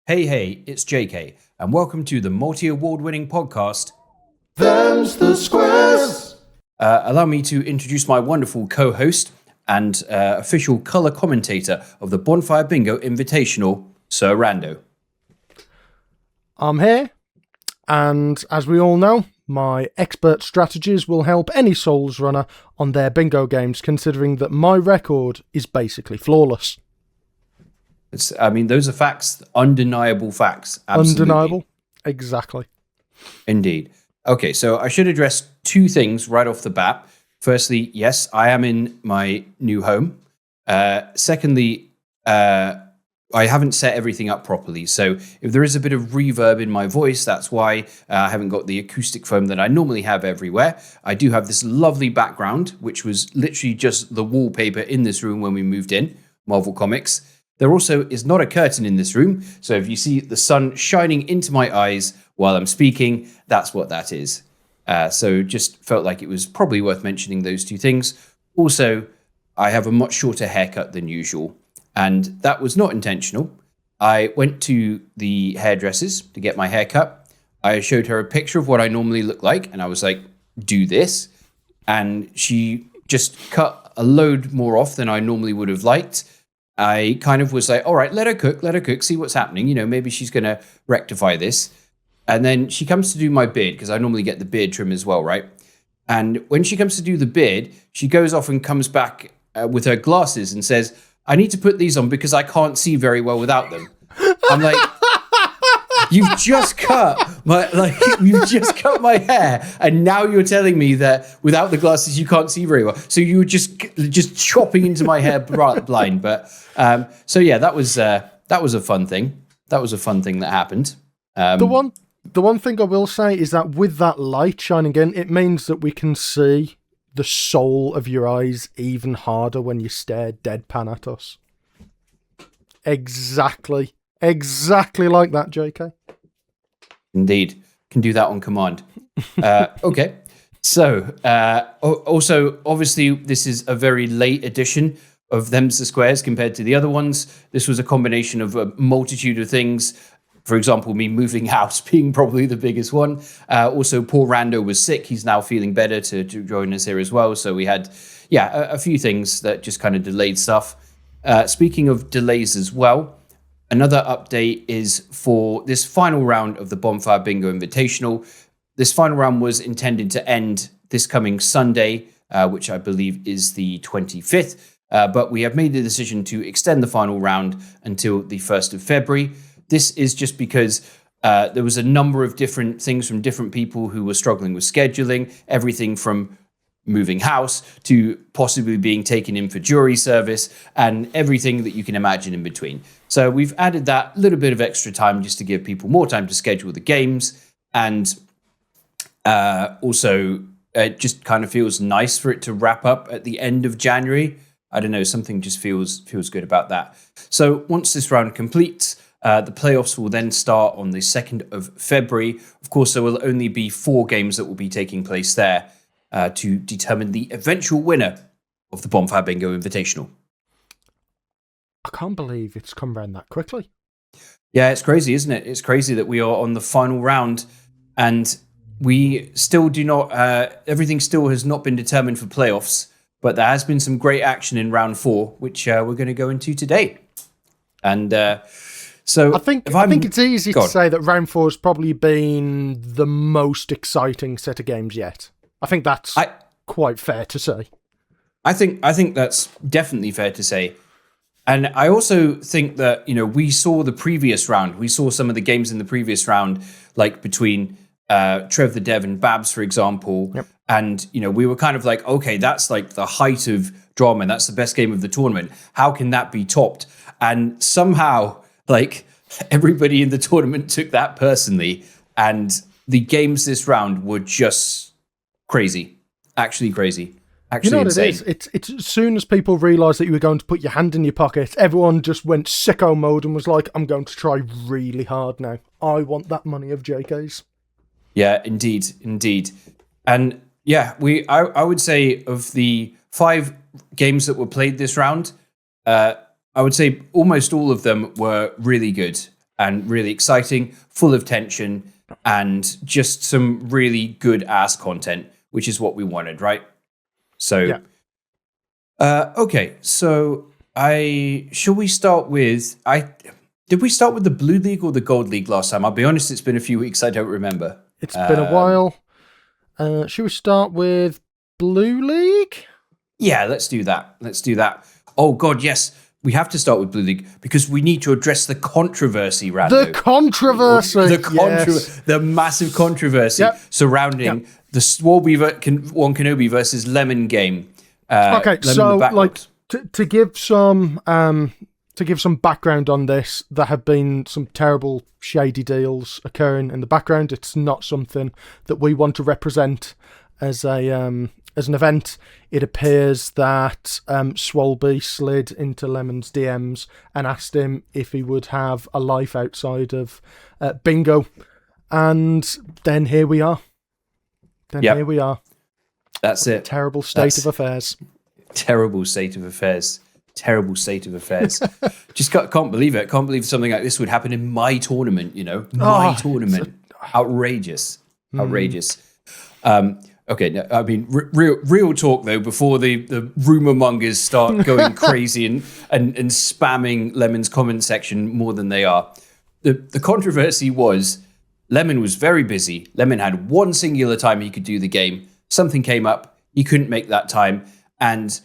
Hey, it's JK, and welcome to the multi-award-winning podcast, Them's the Squares! Allow me to introduce my wonderful co-host and official colour commentator of the Bonfire Bingo Invitational, Sir Rando. I'm here, and as we all know, my expert strategies will help any Souls runner on their bingo games, considering that my record is basically flawless. Those are facts, undeniable facts. Absolutely. Undeniable? Exactly. Indeed. Okay, so I should address two things right off the bat. Firstly, yes, I am in my new home. Secondly, I haven't set everything up properly. So if there is a bit of reverb in my voice, that's why I haven't got the acoustic foam that I normally have everywhere. I do have this lovely background, which was literally just the wallpaper in this room when we moved in, Marvel Comics. There also is not a curtain in this room, so if you see the sun shining into my eyes while I'm speaking, that's what that is. So just felt like it was probably worth mentioning those two things. Also, I have a much shorter haircut than usual, and that was not intentional. I went to the hairdressers to get my haircut. I showed her a picture of what I normally look like, and I was like, do this. And she just cut a load more off than I normally would have liked. I kind of was like, all right, let her cook, see what's happening. You know, maybe she's going to rectify this. And then she comes to do my beard, because I normally get the beard trim as well, right? And when she comes to do the beard, she goes off and comes back with her glasses and says, I need to put these on because I can't see very well without them. I'm like, you've just cut my hair, and now you're telling me that without the glasses you can't see very well. So you were just chopping into my hair blind. But so yeah, that was a fun thing. That was a fun thing that happened. The one thing I will say is that with that light shining in, it means that we can see the soul of your eyes even harder when you stare deadpan at us. Exactly like that, JK. Indeed. Can do that on command. Okay. So, also, obviously, this is a very late edition of Them's the Squares compared to the other ones. This was a combination of a multitude of things. For example, me moving house being probably the biggest one. Also, poor Rando was sick. He's now feeling better to join us here as well. So we had, a few things that just kind of delayed stuff. Speaking of delays as well, another update is for this final round of the Bonfire Bingo Invitational. This final round was intended to end this coming Sunday, which I believe is the 25th. But we have made the decision to extend the final round until the 1st of February. This is just because there was a number of different things from different people who were struggling with scheduling, everything from moving house to possibly being taken in for jury service and everything that you can imagine in between. So we've added that little bit of extra time just to give people more time to schedule the games. And also it just kind of feels nice for it to wrap up at the end of January. I don't know, something just feels good about that. So once this round completes, the playoffs will then start on the 2nd of February. Of course, there will only be 4 games that will be taking place there to determine the eventual winner of the Bonfire Bingo Invitational. I can't believe it's come around that quickly. Yeah, it's crazy, isn't it? It's crazy that we are on the final round and we still do not, everything still has not been determined for playoffs, but there has been some great action in round 4, which we're going to go into today. And so I think it's easy to say that round 4 has probably been the most exciting set of games yet. I think that's quite fair to say. I think that's definitely fair to say. And I also think that, we saw the previous round. We saw some of the games in the previous round, like between Trev the Dev and Babs, for example. Yep. And, we were kind of like, okay, that's like the height of drama. That's the best game of the tournament. How can that be topped? And somehow, like, everybody in the tournament took that personally. And the games this round were just crazy. Actually crazy. Actually, you know what insane. it is? It's as soon as people realised that you were going to put your hand in your pocket, everyone just went sicko mode and was like, I'm going to try really hard now. I want that money of JK's. Yeah, indeed. And yeah, I would say of the 5 games that were played this round, I would say almost all of them were really good. and really exciting, full of tension, and just some really good ass content, which is what we wanted, right? So, okay. So, shall we start with Did we start with the Blue League or the Gold League last time? I'll be honest, it's been a few weeks. I don't remember. It's been a while. Should we start with Blue League? Yeah, let's do that. Oh, God, yes. We have to start with Blue League because we need to address the controversy, Rando. The controversy! The massive controversy surrounding the Swarby One Kenobi versus Lemon game. Okay, Lemon so like to give some background on this, there have been some terrible shady deals occurring in the background. It's not something that we want to represent as an event. It appears that Swolby slid into Lemon's DMs and asked him if he would have a life outside of bingo, and then here we are. Here we are. That's it. Terrible state of affairs. Terrible state of affairs. Just can't believe it. Can't believe something like this would happen in my tournament, My tournament. Outrageous. Okay, no, I mean, real talk, though, before the rumor mongers start going crazy and spamming Lemon's comment section more than they are. The controversy was Lemon was very busy. Lemon had one singular time he could do the game. Something came up. He couldn't make that time. And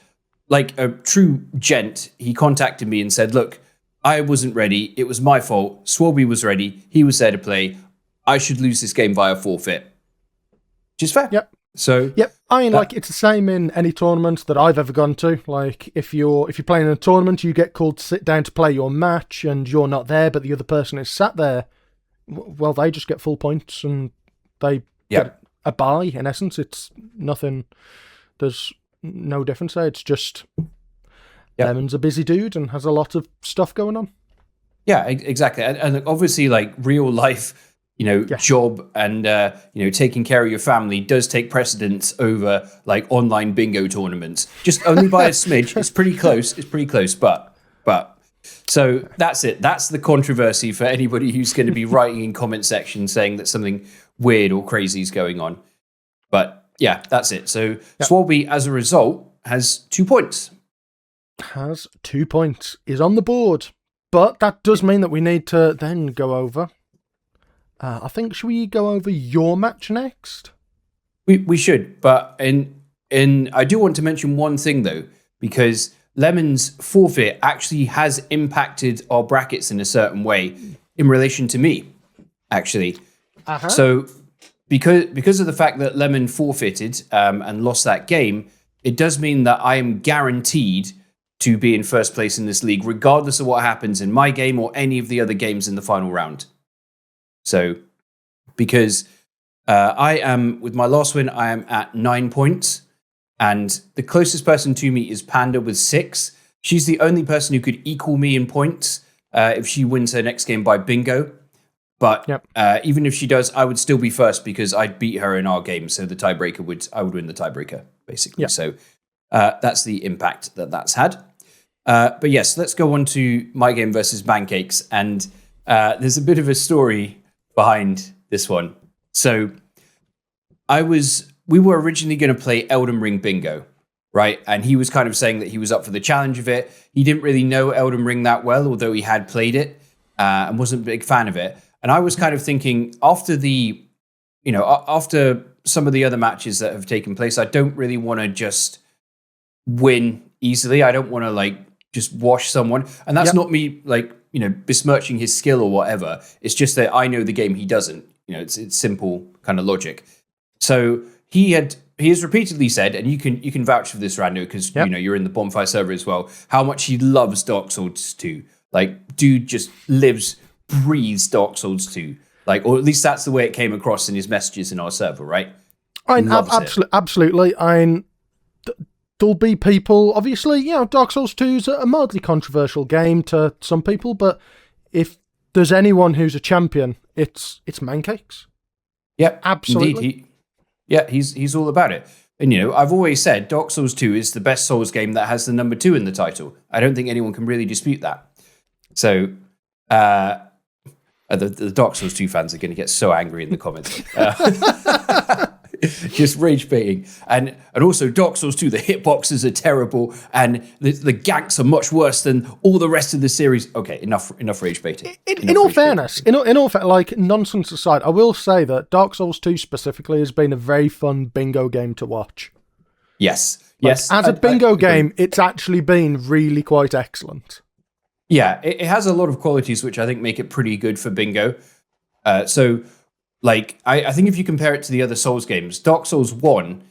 like a true gent, he contacted me and said, look, I wasn't ready. It was my fault. Swolby was ready. He was there to play. I should lose this game via forfeit. Which is fair. Yep. So I mean, it's the same in any tournament that I've ever gone to. Like, if you're playing in a tournament, you get called to sit down to play your match, and you're not there, but the other person is sat there. Well, they just get full points, and they get a bye. In essence, it's nothing. There's no difference there. It's just Lemon's a busy dude and has a lot of stuff going on. Yeah, exactly. And obviously, like real life. Job and, taking care of your family does take precedence over like online bingo tournaments. Just only by a smidge. It's pretty close. But so that's it. That's the controversy for anybody who's going to be writing in comment section saying that something weird or crazy is going on. But yeah, that's it. So Swolby, as a result, has 2 points. Has 2 points. Is on the board. But that does mean that we need to then go over... I think, should we go over your match next? We should, but I do want to mention one thing though, because Lemon's forfeit actually has impacted our brackets in a certain way in relation to me, actually. Uh-huh. So because of the fact that Lemon forfeited and lost that game, it does mean that I am guaranteed to be in first place in this league, regardless of what happens in my game or any of the other games in the final round. So, because I am, with my last win, I am at 9 points. And the closest person to me is Panda with 6. She's the only person who could equal me in points if she wins her next game by bingo. But even if she does, I would still be first because I'd beat her in our game. So the tiebreaker I would win the tiebreaker, basically. Yep. So that's the impact that's had. But yes, let's go on to my game versus Pancakes. And there's a bit of a story behind this one. So we were originally going to play Elden Ring Bingo, right? And he was kind of saying that he was up for the challenge of it. He didn't really know Elden Ring that well, although he had played it and wasn't a big fan of it. And I was kind of thinking after some of the other matches that have taken place, I don't really want to just win easily. I don't want to just wash someone. And that's not me besmirching his skill or whatever. It's just that I know the game, he doesn't. It's simple kind of logic. So he has repeatedly said, and you can vouch for this, Rando, because you're in the Bonfire server as well, how much he loves Dark Souls 2. Like, dude just lives, breathes Dark Souls 2. Like, or at least that's the way it came across in his messages in our server, right? Absolutely. There'll be people, obviously, Dark Souls 2 is a mildly controversial game to some people, but if there's anyone who's a champion, it's Mancakes. Yep, absolutely. Indeed. He's all about it. And, I've always said Dark Souls 2 is the best Souls game that has the number 2 in the title. I don't think anyone can really dispute that. So, The Dark Souls 2 fans are going to get so angry in the comments. Just rage baiting. And also Dark Souls 2, the hitboxes are terrible and the ganks are much worse than all the rest of the series. Okay, enough rage baiting. In all fairness, like nonsense aside, I will say that Dark Souls 2 specifically has been a very fun bingo game to watch. Yes. Like, yes. As a bingo game, it's actually been really quite excellent. Yeah, it has a lot of qualities which I think make it pretty good for bingo. So, like, I think if you compare it to the other Souls games, Dark Souls 1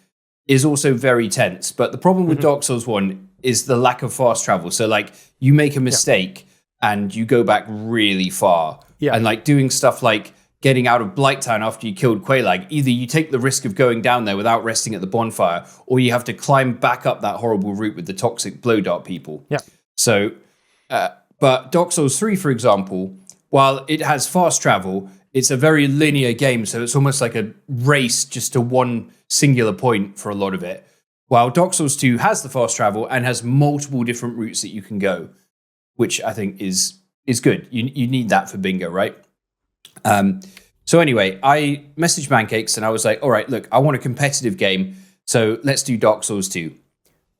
is also very tense. But the problem with Dark Souls 1 is the lack of fast travel. So, like, you make a mistake and you go back really far. Yeah. And, like, doing stuff like getting out of Blighttown after you killed Quelaag, either you take the risk of going down there without resting at the bonfire, or you have to climb back up that horrible route with the toxic blow dart people. Yeah. So... but Dark Souls 3, for example, while it has fast travel, it's a very linear game. So it's almost like a race just to one singular point for a lot of it. While Dark Souls 2 has the fast travel and has multiple different routes that you can go, which I think is good. You need that for bingo, right? So anyway, I messaged Pancakes and I was like, all right, look, I want a competitive game. So let's do Dark Souls 2.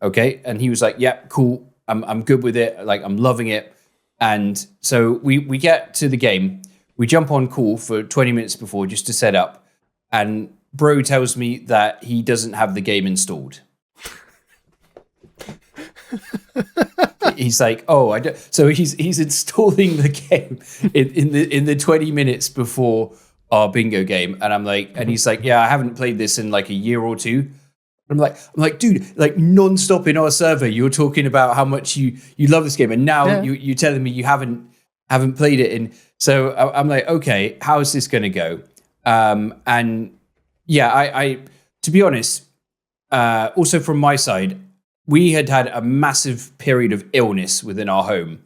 Okay. And he was like, yeah, cool. I'm good with it. Like, I'm loving it. And so we get to the game. We jump on call for 20 minutes before just to set up. And bro tells me that he doesn't have the game installed. He's like, oh, I don't. So he's installing the game in the 20 minutes before our bingo game. And I'm like, and he's like, yeah, I haven't played this in like a year or two. I'm like, dude, like non-stop in our server, you're talking about how much you love this game, and now you're telling me you haven't played it. And so I'm like, okay, how is this going to go? And yeah, I to be honest, also from my side, we had a massive period of illness within our home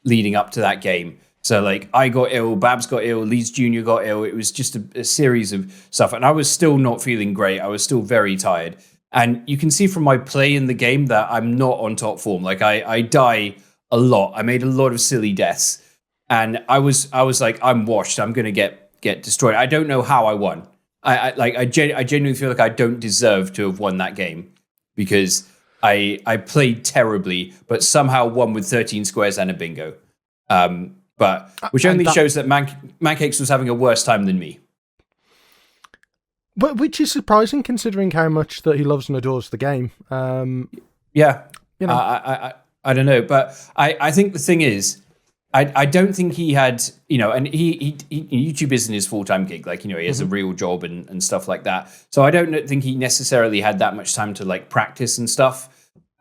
leading up to that game. So like I got ill, Babs got ill, Leeds Jr. got ill. It was just a series of stuff, and I was still not feeling great. I was still very tired. And you can see from my play in the game that I'm not on top form. Like I die a lot. I made a lot of silly deaths, and I was like, I'm washed. I'm gonna get destroyed. I don't know how I won. I genuinely feel like I don't deserve to have won that game because I played terribly, but somehow won with 13 squares and a bingo. But which only shows that Mancakes was having a worse time than me. But which is surprising considering how much that he loves and adores the game. Yeah, you know. I don't know, but I think the thing is, I don't think he had, and he YouTube isn't his full-time gig. Like, he has a real job and stuff like that. So I don't think he necessarily had that much time to like practice and stuff.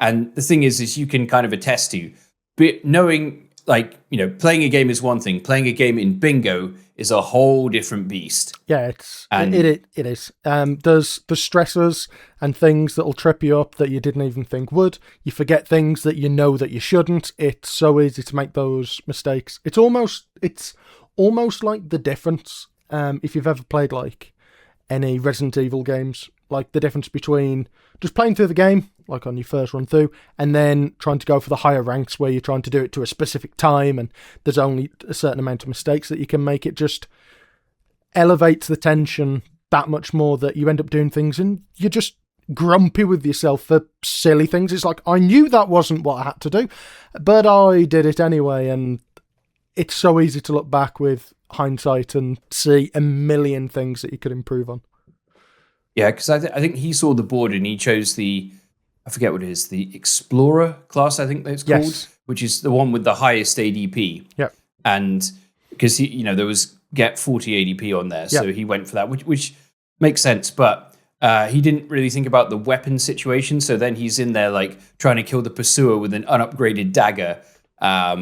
And the thing is you can kind of attest to, but knowing like, playing a game is one thing, playing a game in bingo is a whole different beast. Yeah, it is. There's the stressors and things that'll trip you up that you didn't even think would. You forget things that you know that you shouldn't. It's so easy to make those mistakes. It's almost like the difference. If you've ever played like any Resident Evil games, like the difference between just playing through the game, like on your first run through, and then trying to go for the higher ranks where you're trying to do it to a specific time and there's only a certain amount of mistakes that you can make. It just elevates the tension that much more that you end up doing things and you're just grumpy with yourself for silly things. It's like, I knew that wasn't what I had to do, but I did it anyway. And it's so easy to look back with hindsight and see a million things that you could improve on. Yeah, because I think he saw the board and he chose I forget what it is, the Explorer class, I think that's called, which is the one with the highest ADP. Yeah. And because there was get 40 ADP on there, so he went for that, which makes sense. But he didn't really think about the weapon situation. So then he's in there like trying to kill the pursuer with an unupgraded dagger,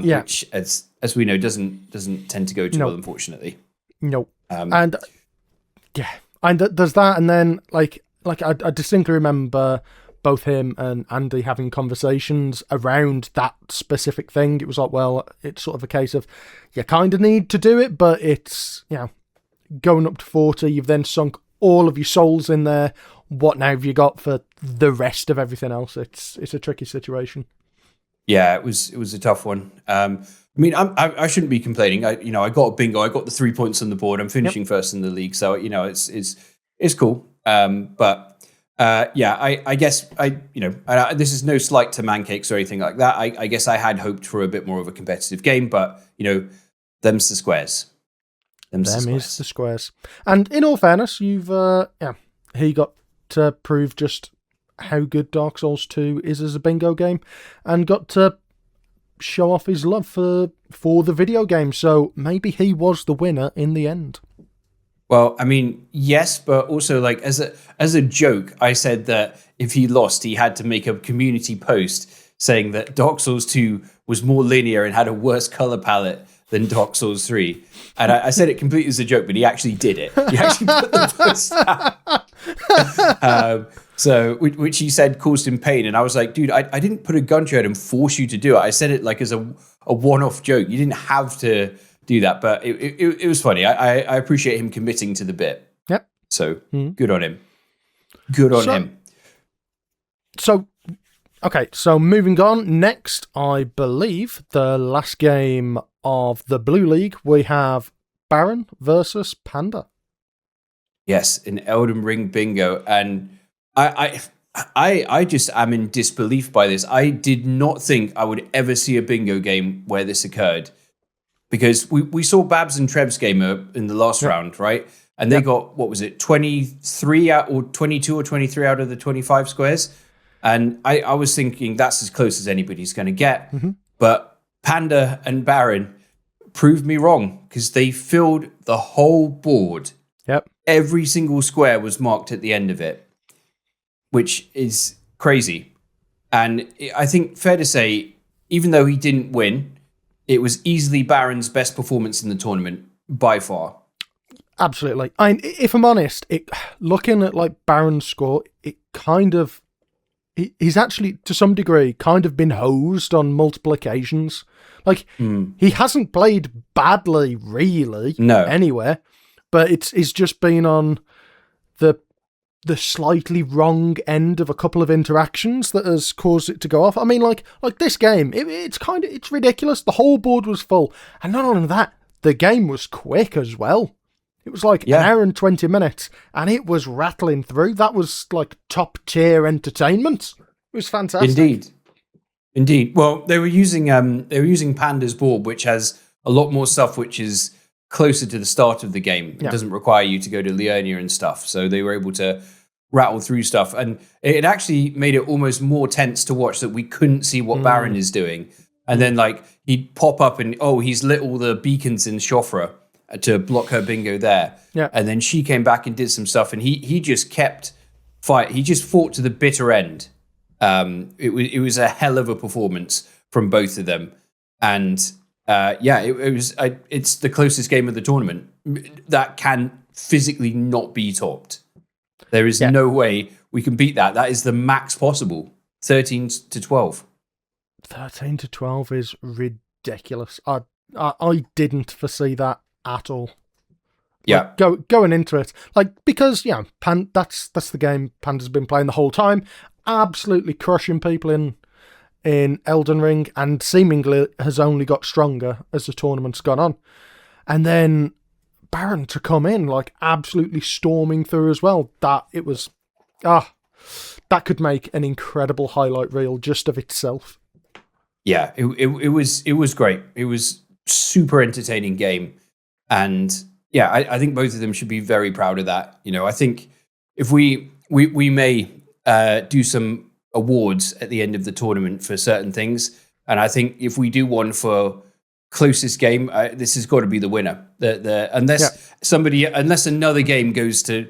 which, as we know, doesn't tend to go too well, unfortunately. No. And there's that, and then like I distinctly remember both him and Andy having conversations around that specific thing. It was like, well, it's sort of a case of you kind of need to do it, but it's, going up to 40, you've then sunk all of your souls in there. What now have you got for the rest of everything else? It's a tricky situation. Yeah, it was a tough one. I mean, I shouldn't be complaining. I got a bingo. I got the 3 points on the board. I'm finishing first in the league, so it's cool. I guess this is no slight to Mancakes or anything like that. I guess I had hoped for a bit more of a competitive game, but them's the squares. Them is the squares. And in all fairness, he got to prove just how good Dark Souls 2 is as a bingo game, and got to show off his love for the video game. So maybe he was the winner in the end. Well, I mean, yes, but also like as a joke, I said that if he lost, he had to make a community post saying that Dark Souls 2 was more linear and had a worse color palette than Dark Souls 3. And I said it completely as a joke, but he actually did it. He actually put the post out. Which he said caused him pain. And I was like, dude, I didn't put a gun to your head and force you to do it. I said it like as a one-off joke. You didn't have to do that, but it was funny. I appreciate him committing to the bit. Yep. So good on him. Good on him. So, okay, so moving on. Next, I believe the last game of the Blue League, we have Baron versus Panda. Yes, an Elden Ring bingo. And I just am in disbelief by this. I did not think I would ever see a bingo game where this occurred. Because we saw Babs and Treb's game in the last round, right? And they got, what was it, 23 out or 22 or 23 out of the 25 squares. And I was thinking that's as close as anybody's going to get. Mm-hmm. But Panda and Baron proved me wrong because they filled the whole board. Yep. Every single square was marked at the end of it, which is crazy. And I think fair to say, even though he didn't win, it was easily Baron's best performance in the tournament by far. Absolutely. I mean, if I'm honest, looking at like Baron's score, it kind of he's actually to some degree kind of been hosed on multiple occasions. Like he hasn't played badly really anywhere, but it's just been on the slightly wrong end of a couple of interactions that has caused it to go off. I mean, like this game, it's ridiculous. The whole board was full, and not only that, the game was quick as well. It was like an hour and 20 minutes, and it was rattling through. That was like top tier entertainment. It was fantastic. Indeed. Well, they were using Panda's board, which has a lot more stuff, which is closer to the start of the game. It doesn't require you to go to Liurnia and stuff. So they were able to rattle through stuff. And it actually made it almost more tense to watch that we couldn't see what Baron is doing. And then like he'd pop up and, he's lit all the beacons in Shofra to block her bingo there. Yeah. And then she came back and did some stuff and he just kept fight. He just fought to the bitter end. It was a hell of a performance from both of them. And it's the closest game of the tournament that can physically not be topped. There is no way we can beat that. That is the max possible. 13 to 12. 13 to 12 is ridiculous. I didn't foresee that at all. Yeah. Like, going into it. Like, because, that's the game Panda's been playing the whole time. Absolutely crushing people in Elden Ring, and seemingly has only got stronger as the tournament's gone on. And then Baron to come in, like, absolutely storming through as well. That could make an incredible highlight reel just of itself. Yeah, it was great. It was super entertaining game. And yeah, I think both of them should be very proud of that. I think if we may do some awards at the end of the tournament for certain things. And I think if we do one for closest game, this has got to be the winner. Unless another game goes to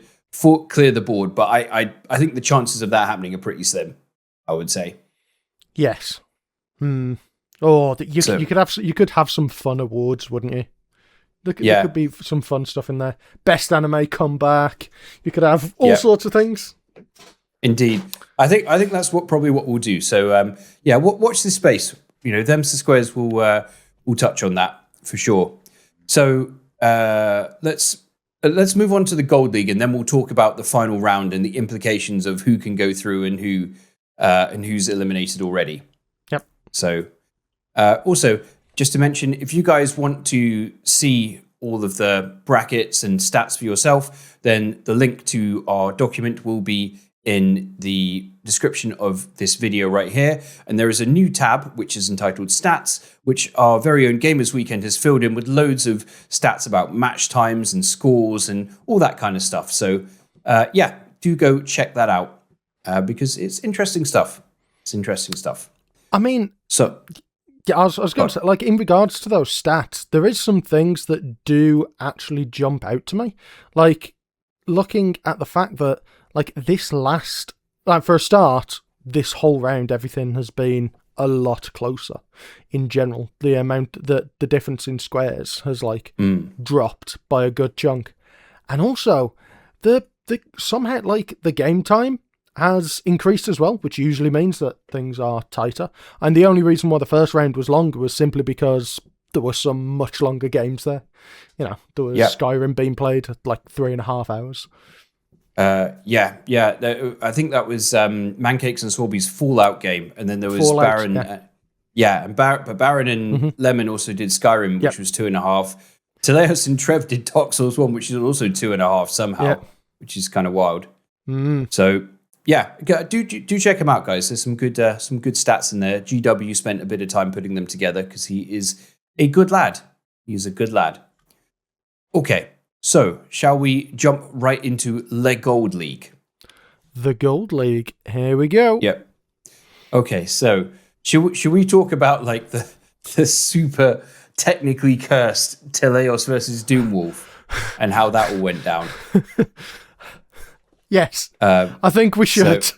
clear the board. But I think the chances of that happening are pretty slim, I would say. Yes. Oh, you could have some fun awards, wouldn't you? There could be some fun stuff in there. Best anime comeback. You could have all sorts of things. Indeed. I think that's probably what we'll do. So watch this space. Them's the squares will touch on that for sure. So let's move on to the Gold League, and then we'll talk about the final round and the implications of who can go through and who's eliminated already. Yep. So also, just to mention, if you guys want to see all of the brackets and stats for yourself, then the link to our document will be in the description of this video right here. And there is a new tab, which is entitled Stats, which our very own Gamers Weekend has filled in with loads of stats about match times and scores and all that kind of stuff. So yeah, do go check that out because it's interesting stuff. It's interesting stuff. I mean, so yeah, I was going to say, like, in regards to those stats, there is some things that do actually jump out to me. Like, looking at the fact that, like, for a start, this whole round, everything has been a lot closer in general. The difference in squares has, like, dropped by a good chunk. And also, somehow, like, the game time has increased as well, which usually means that things are tighter. And the only reason why the first round was longer was simply because there were some much longer games there. You know, there was Skyrim being played at like 3.5 hours. Yeah. I think that was Mancakes and Sorby's Fallout game, and then there was Fallout, Baron. But Baron and Lemon also did Skyrim, which was 2.5. Teleos and Trev did Dark Souls 1, which is also 2.5 somehow, which is kind of wild. So yeah, do check him out, guys. There's some good stats in there. GW spent a bit of time putting them together because he is a good lad. He's a good lad. Okay, so shall we jump right into Le Gold League? The Gold League. Here we go. Yep. Okay, so should we talk about like the super technically cursed Teleos versus Doomwolf and how that all went down? Yes, I think we should.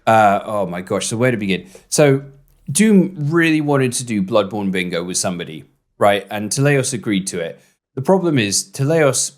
Oh my gosh, so where to begin? So Doom really wanted to do Bloodborne Bingo with somebody, right? And Teleos agreed to it. The problem is Teleos,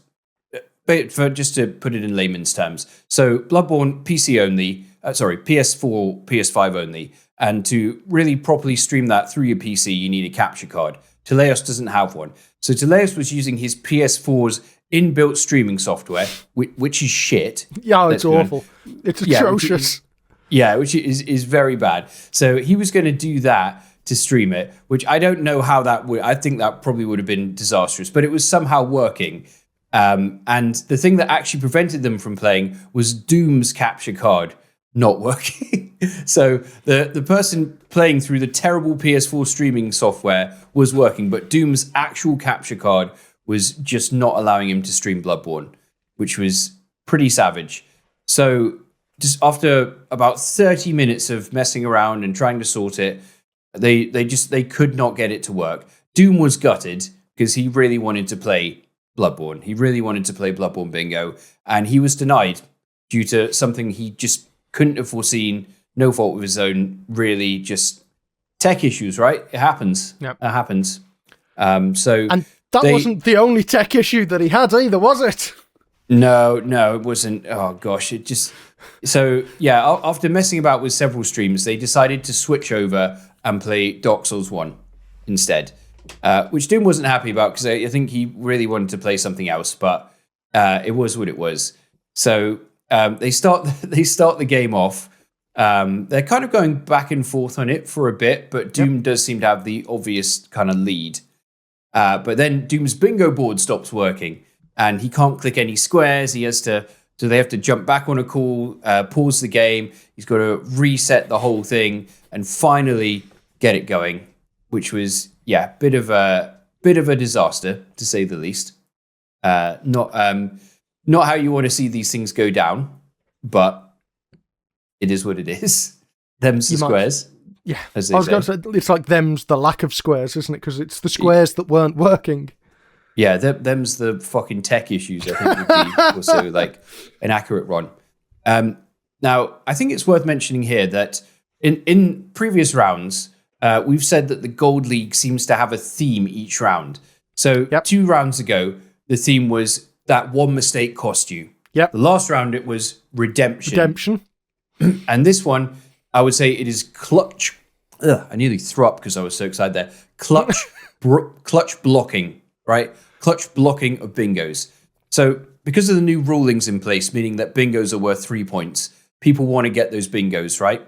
just to put it in layman's terms, so Bloodborne PC only, PS4, PS5 only, and to really properly stream that through your PC, you need a capture card. Teleos doesn't have one. So Teleos was using his PS4's inbuilt streaming software, which is shit. Yeah, it's awful. It's atrocious. Which is very bad. So he was going to do that to stream it, which I don't know how that would. I think that probably would have been disastrous, but it was somehow working. And the thing that actually prevented them from playing was Doom's capture card not working. So the person playing through the terrible PS4 streaming software was working, but Doom's actual capture card was just not allowing him to stream Bloodborne, which was pretty savage. So just after about 30 minutes of messing around and trying to sort it, they could not get it to work. Doom was gutted because he really wanted to play Bloodborne. He really wanted to play Bloodborne Bingo, and he was denied due to something he just couldn't have foreseen. No fault of his own, really, just tech issues, right? It happens. Yep. It happens. And that wasn't the only tech issue that he had either, was it? No, it wasn't. Oh, gosh. It just... So, yeah, after messing about with several streams, they decided to switch over and play Dark Souls 1 instead, which Doom wasn't happy about because I think he really wanted to play something else, but it was what it was. So they start the game off. They're kind of going back and forth on it for a bit, but Doom does seem to have the obvious kind of lead. But then Doom's bingo board stops working, and he can't click any squares. So they have to jump back on a call, pause the game. He's got to reset the whole thing and finally get it going, which was bit of a disaster to say the least. Not how you want to see these things go down, but it is what it is. Them's the squares. Yeah, I was going to say, it's like them's the lack of squares, isn't it? Because it's the squares that weren't working. Yeah, them's the fucking tech issues, I think would be also like an accurate one. Now, I think it's worth mentioning here that in previous rounds, we've said that the Gold League seems to have a theme each round. So 2 rounds ago, the theme was that one mistake cost you. Yep. The last round, it was redemption. Redemption. And this one, I would say it is clutch. I nearly threw up because I was so excited there. Clutch blocking, right? Clutch blocking of bingos. So because of the new rulings in place, meaning that bingos are worth 3 points, people want to get those bingos, right?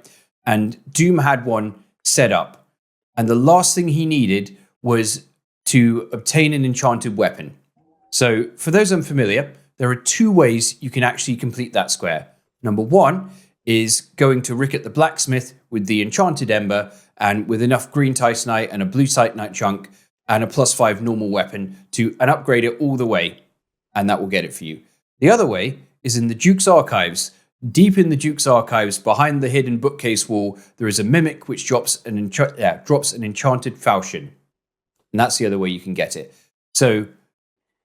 And Doom had one set up. And the last thing he needed was to obtain an enchanted weapon. So for those unfamiliar, there are 2 ways you can actually complete that square. Number 1 is going to Rickett the blacksmith with the enchanted ember and with enough green titanite and a blue titanite chunk and a +5 normal weapon and upgrade it all the way. And that will get it for you. The other way is in the Duke's Archives. Deep in the Duke's Archives, behind the hidden bookcase wall, there is a mimic which drops an enchanted falchion. And that's the other way you can get it. So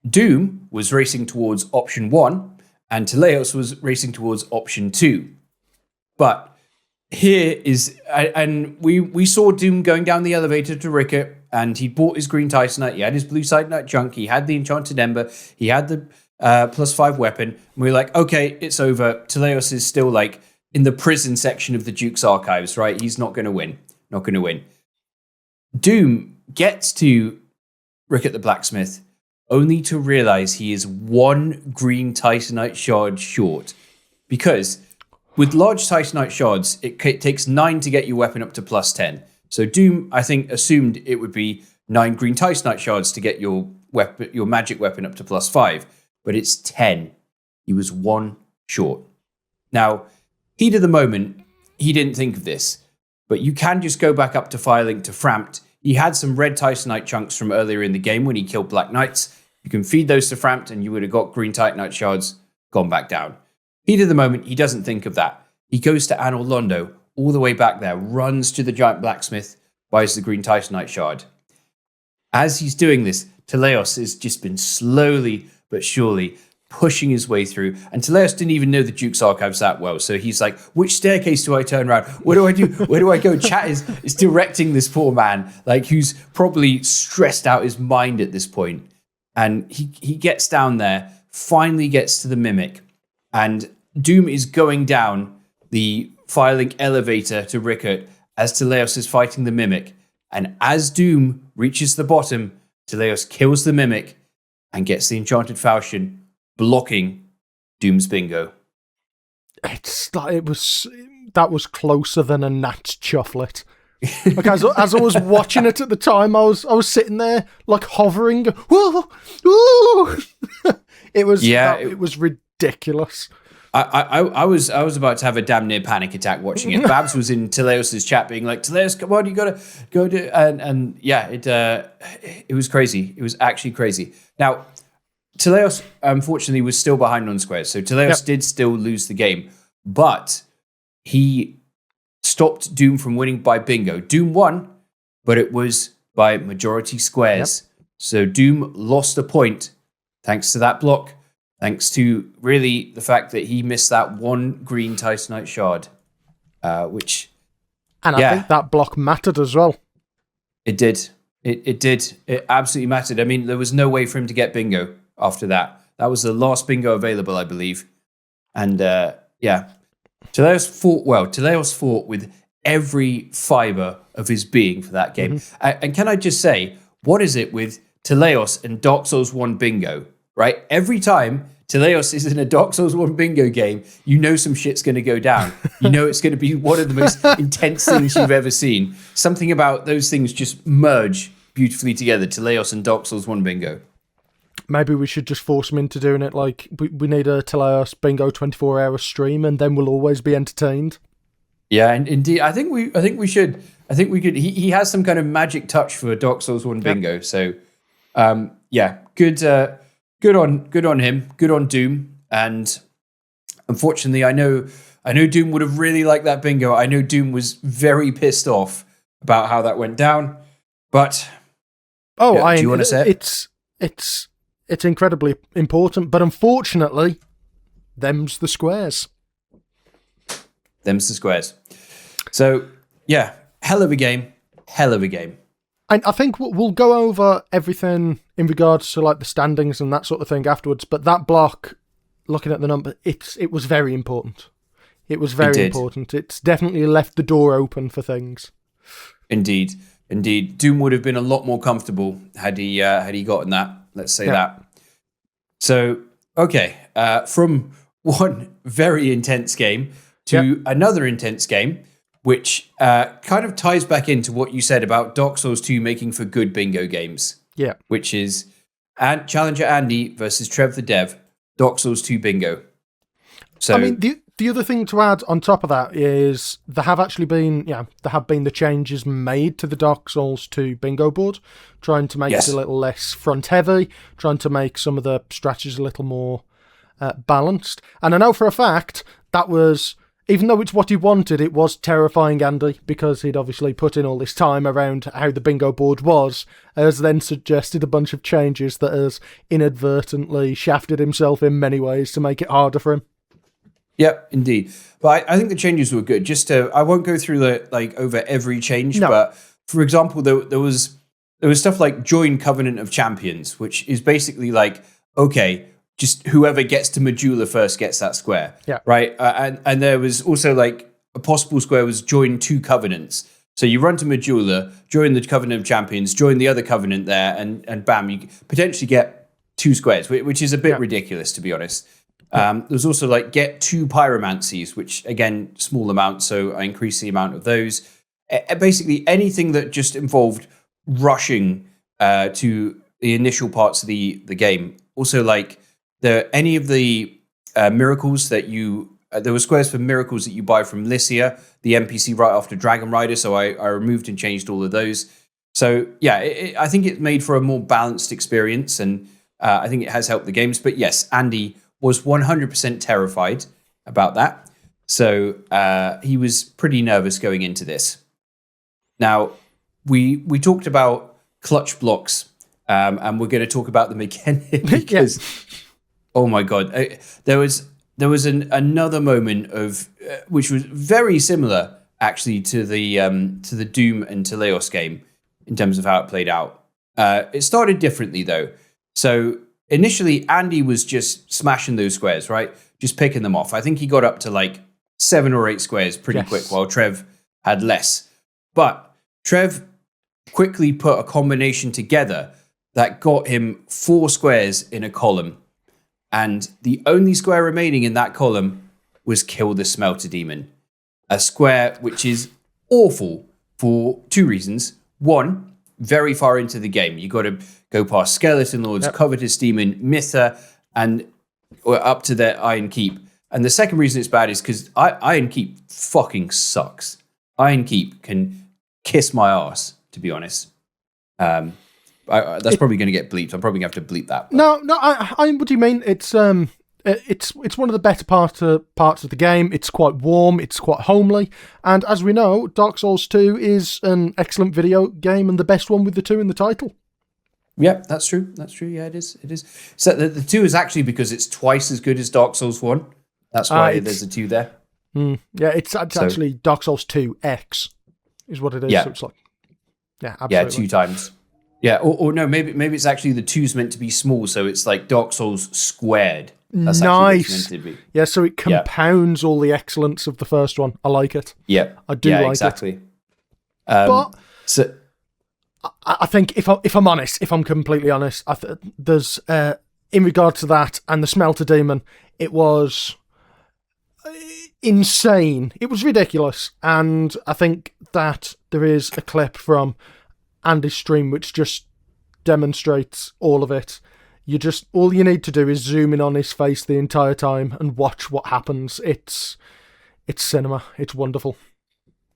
Doom was racing towards option 1, and Teleos was racing towards option 2. But here is, and we saw Doom going down the elevator to Rickett, and he bought his green titanite, he had his blue titanite chunk, he had the enchanted ember, he had the +5 weapon. And we were like, okay, it's over. Teleos is still like in the prison section of the Duke's Archives, right? He's not going to win. Not going to win. Doom gets to Rickett the blacksmith only to realize he is 1 green titanite shard short. Because with large titanite shards, it takes 9 to get your weapon up to +10. So Doom, I think, assumed it would be 9 green titanite shards to get your magic weapon up to +5. But it's 10. He was 1 short. Now, heat of the moment, he didn't think of this, but you can just go back up to Firelink to Frampt. He had some red titanite chunks from earlier in the game when he killed Black Knights. You can feed those to Frampt and you would have got green titanite shards, gone back down. Heat of the moment, he doesn't think of that. He goes to Anor Londo, all the way back there, runs to the giant blacksmith, buys the green titanite shard. As he's doing this, Teleos has just been slowly but surely pushing his way through. And Teleos didn't even know the Duke's Archives that well. So he's like, which staircase do I turn around? What do I do? Where do I go? Chat is directing this poor man, like who's probably stressed out his mind at this point. And he gets down there, finally gets to the Mimic. And Doom is going down the Firelink elevator to Rickett as Teleos is fighting the Mimic. And as Doom reaches the bottom, Teleos kills the Mimic and gets the enchanted falchion, blocking Doom's bingo. That was closer than a gnat's chufflet. Like as I was watching it at the time, I was sitting there like hovering. Whoa, whoa. It was ridiculous. I was about to have a damn near panic attack watching it. Babs was in Teleos' chat being like, Teleos, come on, you gotta go to and yeah, it was crazy. It was actually crazy. Now, Teleos unfortunately was still behind on squares, so Teleos did still lose the game, but he stopped Doom from winning by bingo. Doom won, but it was by majority squares. So Doom lost a point thanks to that block. Thanks to really the fact that he missed that 1 green titanite shard, which... And I think that block mattered as well. It did. It did. It absolutely mattered. I mean, there was no way for him to get bingo after that. That was the last bingo available, I believe. And Teleos fought well. Teleos fought with every fiber of his being for that game. Mm-hmm. And can I just say, what is it with Teleos and Dark Souls 1 bingo? Right? Every time Teleos is in a Dark Souls 1 bingo game, you know some shit's going to go down. You know it's going to be one of the most intense things you've ever seen. Something about those things just merge beautifully together, Teleos and Dark Souls 1 bingo. Maybe we should just force him into doing it. Like, we need a Teleos bingo 24-hour stream, and then we'll always be entertained. Yeah, and indeed, I think we should. I think we could. He has some kind of magic touch for Dark Souls 1 bingo. So, good. Good on him. Good on Doom. And unfortunately, I know Doom would have really liked that bingo. I know Doom was very pissed off about how that went down. But do you want to say it? It's incredibly important. But unfortunately, them's the squares. Them's the squares. So yeah, hell of a game. And I think we'll go over everything in regards to like the standings and that sort of thing afterwards. But that block, looking at the number, it was very important. It was very important. It's definitely left the door open for things. Indeed. Doom would have been a lot more comfortable had he gotten that. Let's say that. So okay, from one very intense game to another intense game, which kind of ties back into what you said about Dark Souls 2 making for good bingo games. Yeah. Which is Challenger Andy versus Trev the Dev, Dark Souls 2 bingo. So I mean, the other thing to add on top of that is there have been the changes made to the Dark Souls 2 bingo board, trying to make it a little less front heavy, trying to make some of the strategies a little more balanced. And I know for a fact that was, even though it's what he wanted, it was terrifying Andy, because he'd obviously put in all this time around how the bingo board was, has then suggested a bunch of changes that has inadvertently shafted himself in many ways to make it harder for him. Yep, indeed. But I think the changes were good. I won't go through over every change, No. but for example, there was stuff like join Covenant of Champions, which is basically like, okay, just whoever gets to Medulla first gets that square. Yeah. Right. And there was also like a possible square was join 2 covenants. So you run to Medulla, join the Covenant of Champions, join the other covenant there, and bam, you potentially get 2 squares, which is a bit ridiculous, to be honest. There's also like get 2 pyromancies, which again, small amount. So I increase the amount of those. Basically anything that just involved rushing to the initial parts of the game. Also like any of the miracles that there were squares for miracles that you buy from Lycia, the NPC right after Dragon Rider. So I removed and changed all of those. So yeah, I think it made for a more balanced experience, and I think it has helped the games. But yes, Andy was 100% terrified about that. So he was pretty nervous going into this. Now, we talked about clutch blocks, and we're going to talk about them again because, oh my God, there was another moment of which was very similar actually to the Doom and Teleos game in terms of how it played out. It started differently though. So initially, Andy was just smashing those squares, right? Just picking them off. I think he got up to like 7 or 8 squares pretty quick, while Trev had less. But Trev quickly put a combination together that got him 4 squares in a column. And the only square remaining in that column was kill the Smelter Demon. A square which is awful for 2 reasons. One, very far into the game. You got to go past Skeleton Lords, Covetous Demon, Mytha, and up to their Iron Keep. And the second reason it's bad is because Iron Keep fucking sucks. Iron Keep can kiss my ass, to be honest. That's probably going to get bleeped. I'm probably going to have to bleep that. But. No, I what do you mean? It's one of the better parts of the game. It's quite warm, it's quite homely, and as we know, Dark Souls 2 is an excellent video game and the best one with the 2 in the title. Yep, that's true. That's true. Yeah, it is. It is. So the 2 is actually because it's twice as good as Dark Souls 1. That's why there's a 2 there. Yeah, it's actually Dark Souls 2 X is what it is. Yeah. So it's like, absolutely. Yeah, 2 times. Yeah, or no, maybe it's actually the 2's meant to be small, so it's like Dark Souls squared. That's nice. Meant to be. Yeah, so it compounds all the excellence of the first one. I like it. Yeah, I do like exactly. it. But so, I think if I'm honest, if I'm completely honest, there's in regard to that and the Smelter Demon, it was insane. It was ridiculous, and I think that there is a clip from Andy's stream which just demonstrates all of it. All you need to do is zoom in on his face the entire time and watch what happens. It's cinema. It's wonderful.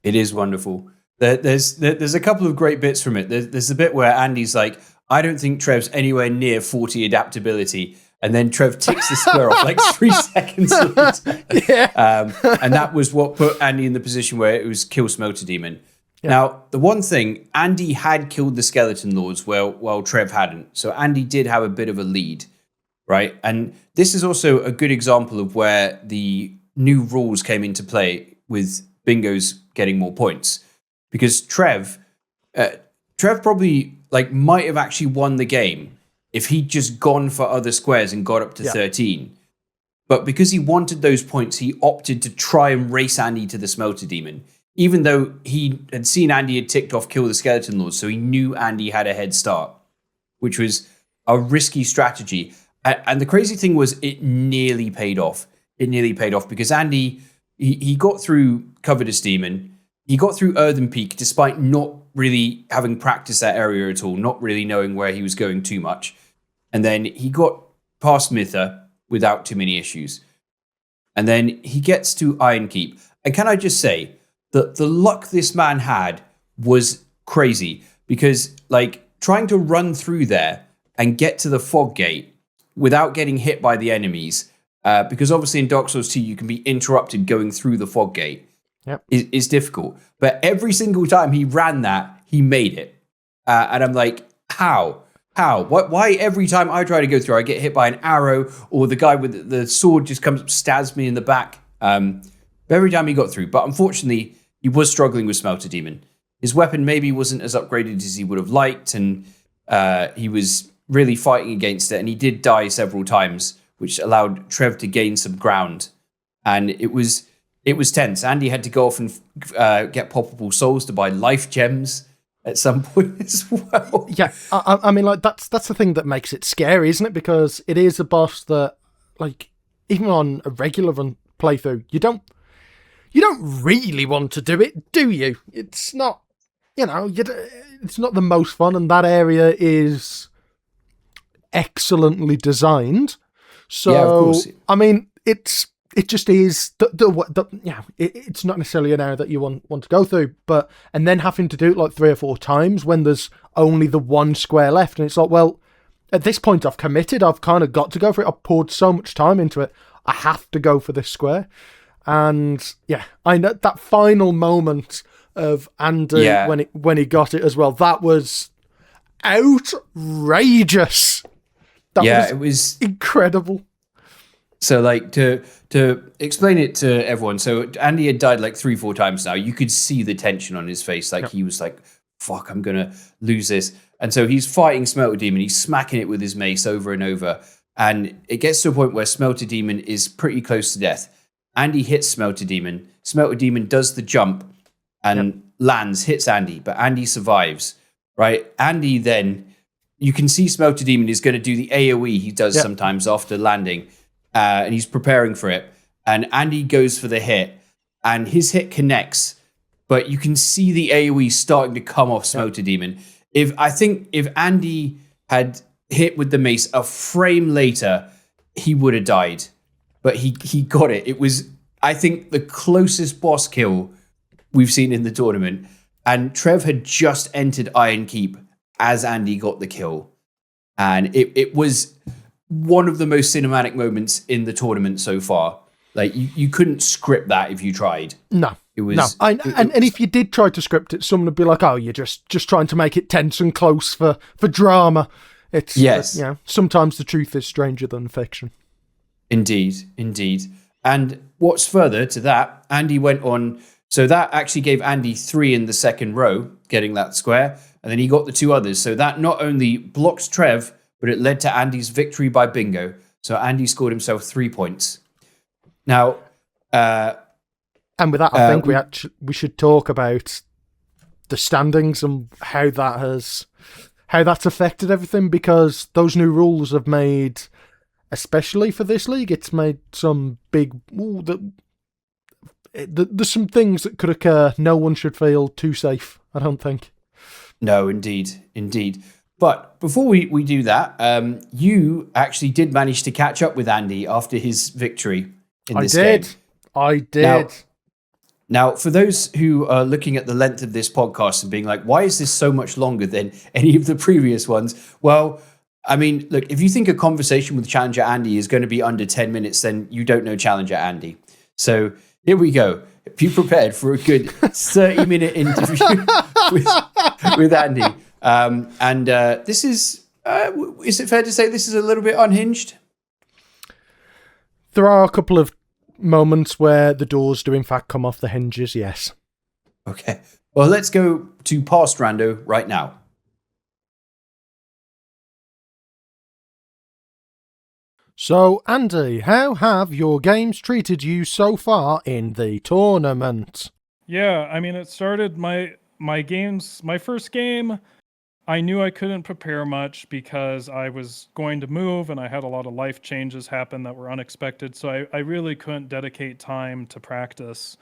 It is wonderful. There's a couple of great bits from it. There's a bit where Andy's like, I don't think Trev's anywhere near 40 adaptability. And then Trev ticks the square off like 3 seconds later. Yeah. And that was what put Andy in the position where it was kill Smelter Demon. Yeah. Now, the one thing, Andy had killed the Skeleton Lords while Trev hadn't. So Andy did have a bit of a lead, right? And this is also a good example of where the new rules came into play with bingos getting more points. Because Trev probably might have actually won the game if he'd just gone for other squares and got up to 13. But because he wanted those points, he opted to try and race Andy to the Smelter Demon. Even though he had seen Andy had ticked off kill the Skeleton Lords, so he knew Andy had a head start, which was a risky strategy. And the crazy thing was it nearly paid off. It nearly paid off because Andy, he got through Covetous Demon. he got through Earthen Peak despite not really having practiced that area at all, not really knowing where he was going too much. And then he got past Mither without too many issues. And then he gets to Iron Keep. And can I just say that the luck this man had was crazy, because like trying to run through there and get to the fog gate without getting hit by the enemies, because obviously in Dark Souls 2 you can be interrupted going through the fog gate, is difficult. But every single time he ran that, he made it. And I'm like, how? Why every time I try to go through, I get hit by an arrow, or the guy with the sword just comes stabs me in the back? Every time he got through. But unfortunately, he was struggling with Smelter Demon. His weapon maybe wasn't as upgraded as he would have liked, and he was really fighting against it, and he did die several times, which allowed Trev to gain some ground. And it was tense. Andy had to go off and get poppable souls to buy life gems at some point as well. Yeah, I mean, like that's the thing that makes it scary, isn't it? Because it is a boss that, like, even on a regular run playthrough, you don't really want to do it, do you? It's not, it's not the most fun, and that area is excellently designed. So, yeah, of course. I mean, it just is it's not necessarily an area that you want to go through, and then having to do it like 3 or 4 times when there's only the one square left, and it's like, well, at this point I've committed, I've kind of got to go for it, I've poured so much time into it, I have to go for this square. And yeah, I know that final moment of Andy when he got it as well, that was outrageous. It was incredible. So, like, to explain it to everyone, so Andy had died like 3-4 times now. You could see the tension on his face. Like, he was like, fuck, I'm going to lose this. And so he's fighting Smelter Demon. He's smacking it with his mace over and over. And it gets to a point where Smelter Demon is pretty close to death. Andy hits Smelter Demon. Smelter Demon does the jump and lands, hits Andy. But Andy survives, right? Andy then, you can see Smelter Demon is going to do the AoE he does sometimes after landing. And he's preparing for it. And Andy goes for the hit. And his hit connects. But you can see the AoE starting to come off Smelter Demon. If Andy had hit with the mace a frame later, he would have died. But he got it. It was, I think, the closest boss kill we've seen in the tournament. And Trev had just entered Iron Keep as Andy got the kill. And it was one of the most cinematic moments in the tournament so far. Like, you couldn't script that if you tried. No. It was, no. And if you did try to script it, someone would be like, oh, you're just trying to make it tense and close for drama. It's, sometimes the truth is stranger than fiction. Indeed. And what's further to that, Andy went on. So that actually gave Andy 3 in the second row, getting that square. And then he got the 2 others. So that not only blocked Trev, but it led to Andy's victory by bingo. So Andy scored himself 3 points. Now, and with that, I think we should talk about the standings and how that's affected everything, because those new rules have made, especially for this league, it's made some big. There's some things that could occur. No one should feel too safe, I don't think. No, indeed. But before we do that, you actually did manage to catch up with Andy after his victory in this game. I did. Now, for those who are looking at the length of this podcast and being like, why is this so much longer than any of the previous ones? Well, I mean, look, if you think a conversation with Challenger Andy is going to be under 10 minutes, then you don't know Challenger Andy. So here we go. Be prepared for a good 30-minute interview with Andy. And this is it fair to say this is a little bit unhinged? There are a couple of moments where the doors do in fact come off the hinges, yes. Okay. Well, let's go to past Rando right now. So, Andy, how have your games treated you so far in the tournament? Yeah, I mean, it started my first game, I knew I couldn't prepare much because I was going to move and I had a lot of life changes happen that were unexpected, so I really couldn't dedicate time to practice.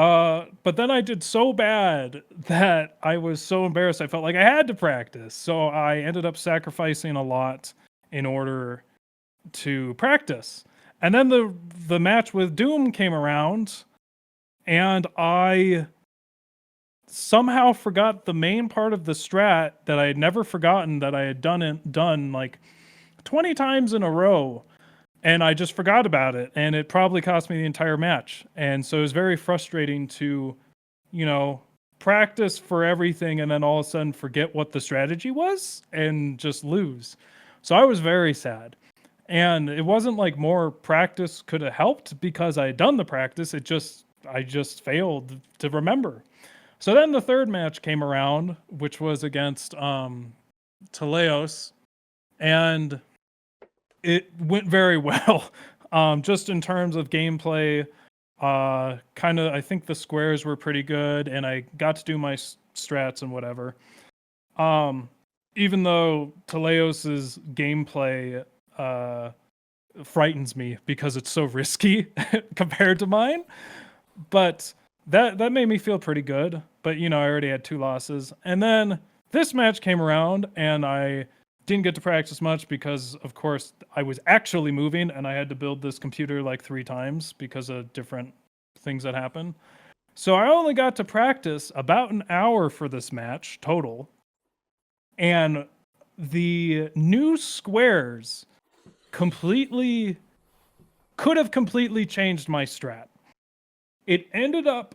But then I did so bad that I was so embarrassed. I felt like I had to practice. So I ended up sacrificing a lot in order to practice. And then the match with Doom came around, and I somehow forgot the main part of the strat that I had never forgotten, that I had done like 20 times in a row, and I just forgot about it, and it probably cost me the entire match. And so it was very frustrating to, practice for everything and then all of a sudden forget what the strategy was and just lose. So I was very sad. And it wasn't like more practice could have helped because I had done the practice. I just failed to remember. So then the third match came around, which was against Teleos, and it went very well. Just in terms of gameplay, I think the squares were pretty good, and I got to do my strats and whatever. Even though Teleos's gameplay frightens me because it's so risky compared to mine, but that made me feel pretty good. But I already had 2 losses, and then this match came around, and I didn't get to practice much because, of course, I was actually moving, and I had to build this computer like 3 times because of different things that happened. So I only got to practice about an hour for this match total, and the new squares could have completely changed my strat. It ended up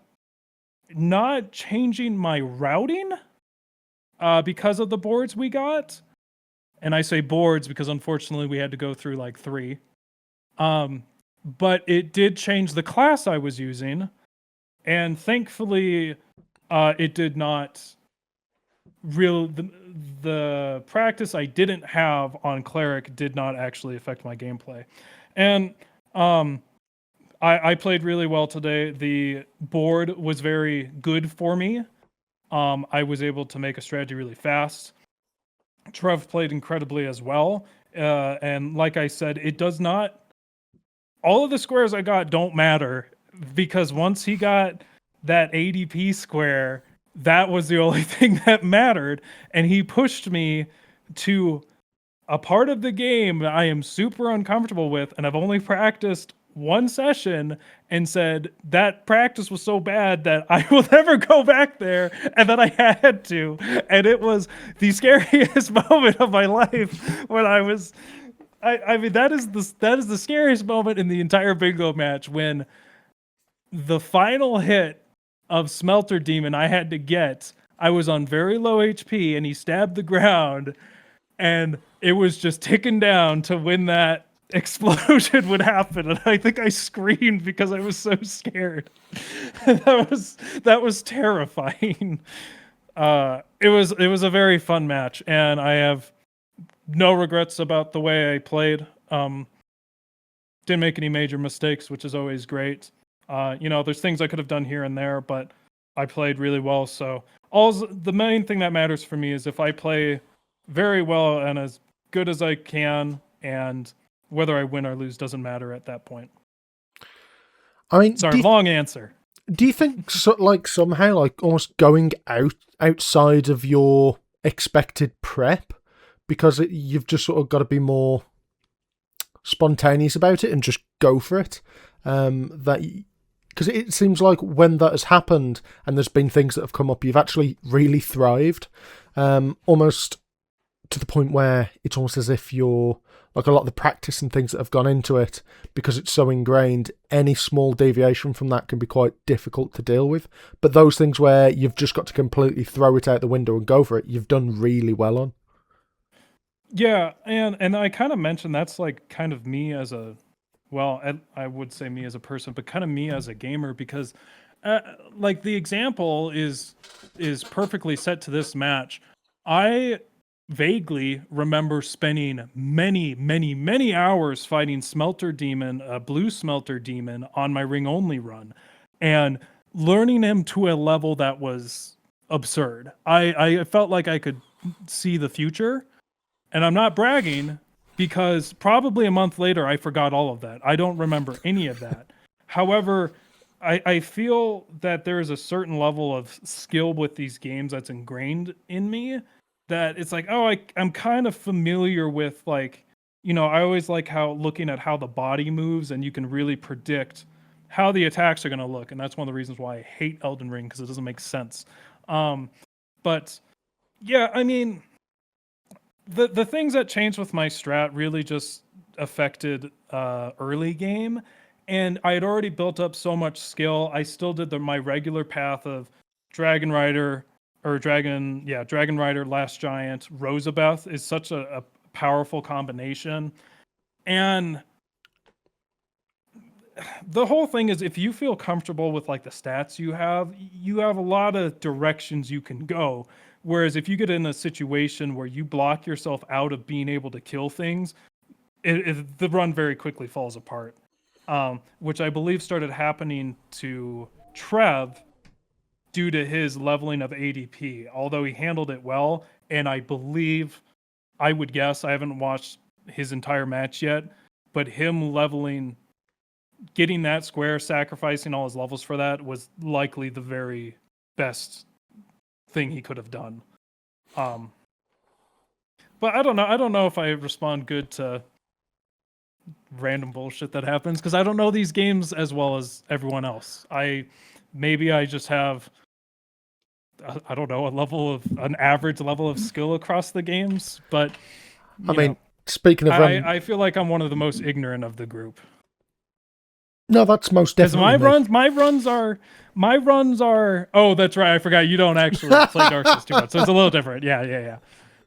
not changing my routing because of the boards we got. And I say boards because unfortunately we had to go through like 3. But it did change the class I was using. And thankfully, it did not the practice I didn't have on Cleric did not actually affect my gameplay. And I played really well today. The board was very good for me. I was able to make a strategy really fast. Trev played incredibly as well. And like I said, it does not... All of the squares I got don't matter, because once he got that ADP square, that was the only thing that mattered. And he pushed me to a part of the game that I am super uncomfortable with, and I've only practiced 1 session, and said that practice was so bad that I will never go back there, and that I had to. And it was the scariest moment of my life when I was... I mean, that is the scariest moment in the entire bingo match, when the final hit of Smelter Demon I had to get, I was on very low HP, and he stabbed the ground, and it was just ticking down to when that explosion would happen, and I think I screamed because I was so scared. that was terrifying. It was a very fun match, and I have no regrets about the way I played. Didn't make any major mistakes, which is always great. There's things I could have done here and there, but I played really well. So the main thing that matters for me is if I play very well and as good as I can, and whether I win or lose doesn't matter at that point. I mean, sorry, long answer. Do you think somehow almost going outside of your expected prep, because you've just sort of got to be more spontaneous about it and just go for it? Because it seems like when that has happened and there's been things that have come up, you've actually really thrived, almost to the point where it's almost as if you're like, a lot of the practice and things that have gone into it, because it's so ingrained, any small deviation from that can be quite difficult to deal with. But those things where you've just got to completely throw it out the window and go for it, you've done really well on. Yeah, and I kind of mentioned that's like kind of me as a... Well, I would say me as a person, but kind of me as a gamer, because like the example is perfectly set to this match. I vaguely remember spending many hours fighting Smelter Demon, a blue Smelter Demon, on my ring only run, and learning him to a level that was absurd. I felt like I could see the future, and I'm not bragging, because probably a month later I forgot all of that. I don't remember any of that. However, I feel that there is a certain level of skill with these games that's ingrained in me, that it's like, oh, I'm kind of familiar with, like, I always like looking at how the body moves, and you can really predict how the attacks are going to look. And that's one of the reasons why I hate Elden Ring, because it doesn't make sense. But yeah, I mean, the things that changed with my strat really just affected early game, and I had already built up so much skill. I still did my regular path of Dragon Rider Dragon Rider, Last Giant, Rosabeth is such a powerful combination. And the whole thing is, if you feel comfortable with like the stats you have a lot of directions you can go. Whereas if you get in a situation where you block yourself out of being able to kill things, the run very quickly falls apart. Which I believe started happening to Trev due to his leveling of ADP, although he handled it well. And I believe, I would guess, I haven't watched his entire match yet, but him getting that square, sacrificing all his levels for that, was likely the very best thing he could have done. But I don't know. I don't know if I respond good to random bullshit that happens, because I don't know these games as well as everyone else. Maybe I just have, I don't know, an average level of skill across the games. But I mean, speaking of I feel like I'm one of the most ignorant of the group. No, that's most definitely my runs are. Oh, that's right. I forgot you don't actually play Dark Souls too much, so it's a little different. Yeah.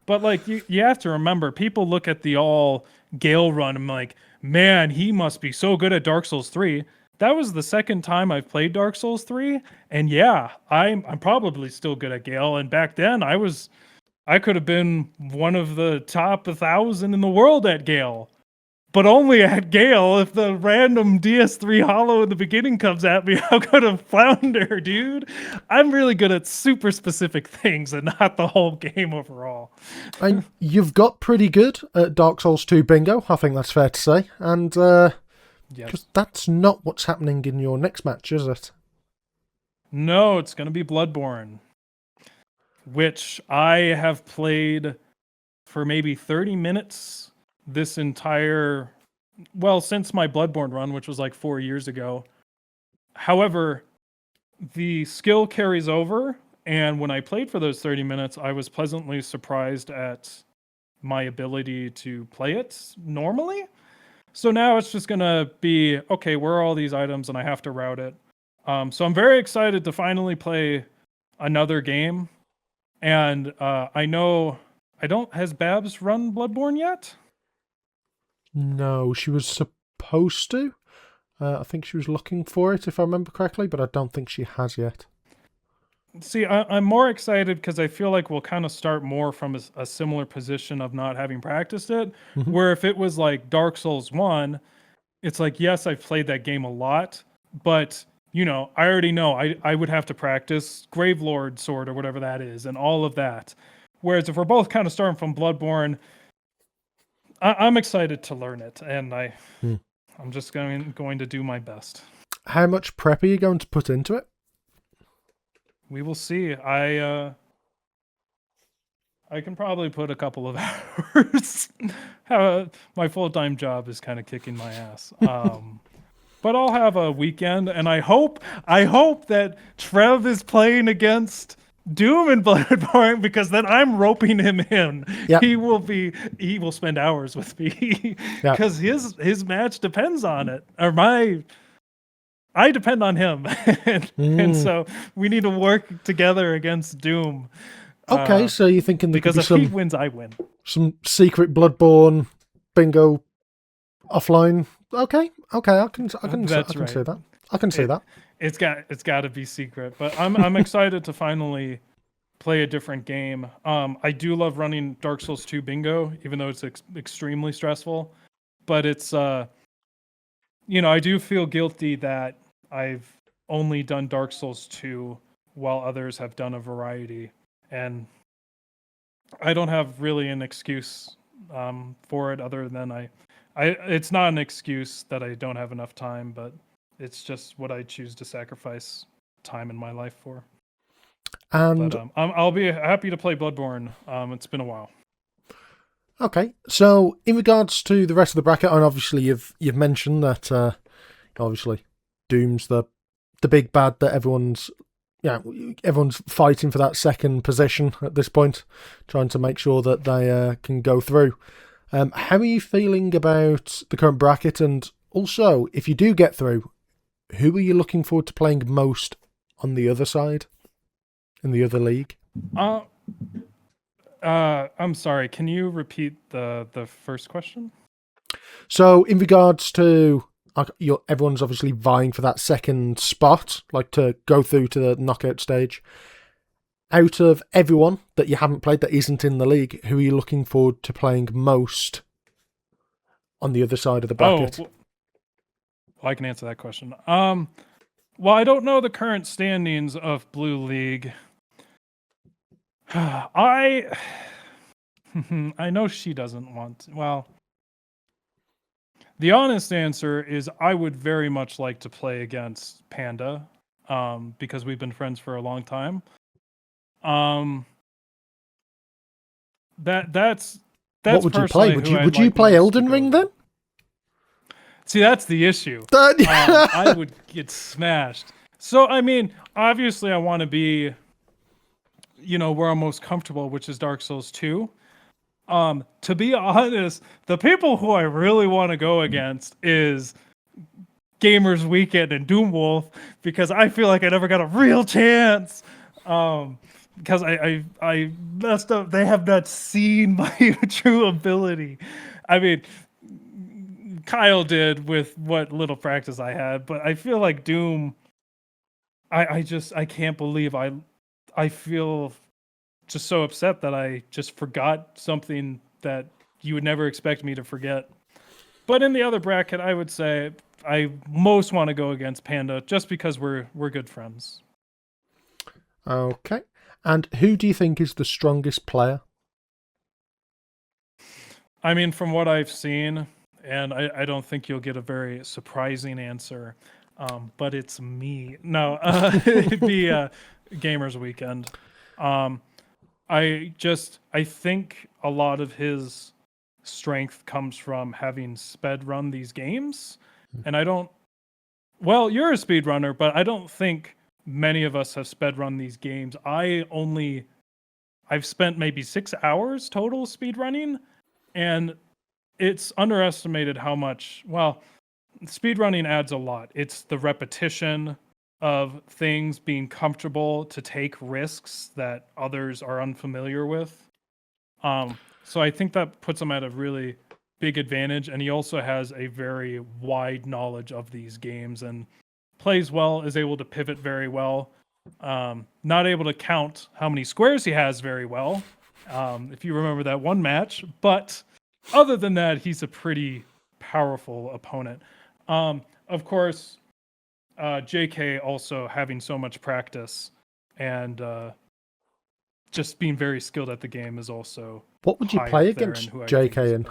But like you have to remember, people look at the all Gale run and like, man, he must be so good at Dark Souls 3. That was the second time I've played Dark Souls 3, and yeah, I'm probably still good at Gale. And back then, I could have been one of the top 1,000 in the world at Gale. But only at Gale. If the random DS3 Hollow in the beginning comes at me, I'm gonna flounder, dude. I'm really good at super specific things and not the whole game overall. And you've got pretty good at Dark Souls 2 bingo, I think that's fair to say. And Yes. that's not what's happening in your next match, is it? No, it's gonna be Bloodborne, which I have played for maybe 30 minutes this entire, since my Bloodborne run, which was like 4 years ago. However, the skill carries over, and when I played for those 30 minutes, I was pleasantly surprised at my ability to play it normally. So now it's just gonna be, okay, where are all these items, and I have to route it. So I'm very excited to finally play another game. And I know, has Babs run Bloodborne yet? No, she was supposed to. I think she was looking for it, if I remember correctly, but I don't think she has yet. See, I'm more excited because I feel like we'll kind of start more from a similar position of not having practiced it. Mhm. Where if it was like Dark Souls 1, it's like, yes, I've played that game a lot, but I already know I would have to practice Gravelord Sword or whatever that is and all of that. Whereas if we're both kind of starting from Bloodborne, I'm excited to learn it, and I'm just going to do my best. How much prep are you going to put into it? We will see. I can probably put a couple of hours. My full-time job is kind of kicking my ass. But I'll have a weekend, and I hope that Trev is playing against Doom and Bloodborne, because then I'm roping him in. Yep. He will spend hours with me because his match depends on it, or I depend on him. And so we need to work together against Doom. Okay, so you're thinking there could because be if he wins, I win. some secret Bloodborne bingo offline. Okay, I can see that. I can see that. It's got to be secret, but I'm excited to finally play a different game. I do love running Dark Souls 2 bingo, even though it's extremely stressful. But it's I do feel guilty that I've only done Dark Souls 2 while others have done a variety, and I don't have really an excuse for it other than it's not an excuse that I don't have enough time, but it's just what I choose to sacrifice time in my life for. And But I'll be happy to play Bloodborne. It's been a while. okay, so in regards to the rest of the bracket, and obviously you've mentioned that obviously Doom's the big bad that everyone's fighting for that second position at this point, trying to make sure that they can go through. How are you feeling about the current bracket? And also, if you do get through, who are you looking forward to playing most on the other side, in the other league? I'm sorry. Can you repeat the first question? So, in regards to everyone's obviously vying for that second spot, like to go through to the knockout stage. Out of everyone that you haven't played that isn't in the league, who are you looking forward to playing most on the other side of the bracket? Well, I can answer that question. Well, I don't know the current standings of Blue League. I know she doesn't want to. Well, the honest answer is I would very much like to play against Panda, because we've been friends for a long time. That's what would you play? Would you play Elden Ring then? See, that's the issue. I would get smashed. So, I mean, obviously I want to be, where I'm most comfortable, which is Dark Souls 2. To be honest, the people who I really want to go against is Gamers Weekend and Doomwolf, because I feel like I never got a real chance. Because I messed up. They have not seen my true ability. I mean, Kyle did with what little practice I had, but I feel like Doom, I can't believe I feel just so upset that I just forgot something that you would never expect me to forget. But in the other bracket, I would say I most want to go against Panda just because we're good friends. Okay. And who do you think is the strongest player? I mean, from what I've seen, and I don't think you'll get a very surprising answer, but it's me. No, it'd be Gamers Weekend. I think a lot of his strength comes from having sped run these games. And well, you're a speedrunner, but I don't think many of us have sped run these games. I've spent maybe 6 hours total speedrunning, and it's underestimated how much, well, speedrunning adds a lot. It's the repetition of things, being comfortable to take risks that others are unfamiliar with. So I think that puts him at a really big advantage, and he also has a very wide knowledge of these games and plays well, is able to pivot very well. Not able to count how many squares he has very well, if you remember that one match, but other than that, he's a pretty powerful opponent. Of course, JK also having so much practice and just being very skilled at the game is also. What would you play against JK in?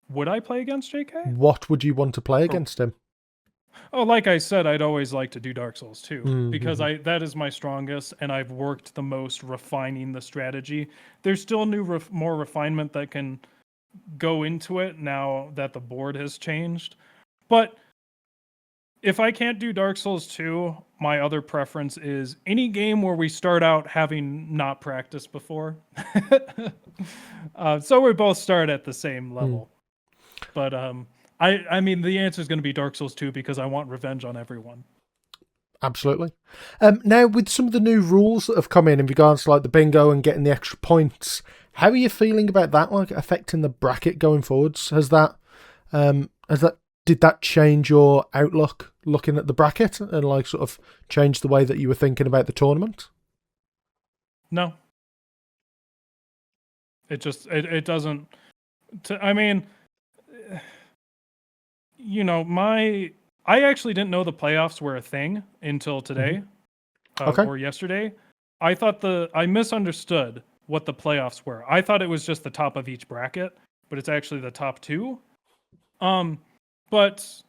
Would I play against JK? What would you want to play against him? Oh, like I said, I'd always like to do Dark Souls 2 Mm-hmm. because that is my strongest, and I've worked the most refining the strategy. There's still more refinement that can go into it now that the board has changed. But if I can't do Dark Souls 2, my other preference is any game where we start out having not practiced before. So we both start at the same level. But I mean, the answer is going to be Dark Souls 2 because I want revenge on everyone. Absolutely. Now, with some of the new rules that have come in regards to like the bingo and getting the extra points, how are you feeling about that, like affecting the bracket going forwards? Did that change your outlook looking at the bracket and like sort of change the way that you were thinking about the tournament? No. It doesn't. I mean, I actually didn't know the playoffs were a thing until today, or yesterday. I misunderstood what the playoffs were. I thought it was just the top of each bracket, but it's actually the top two. But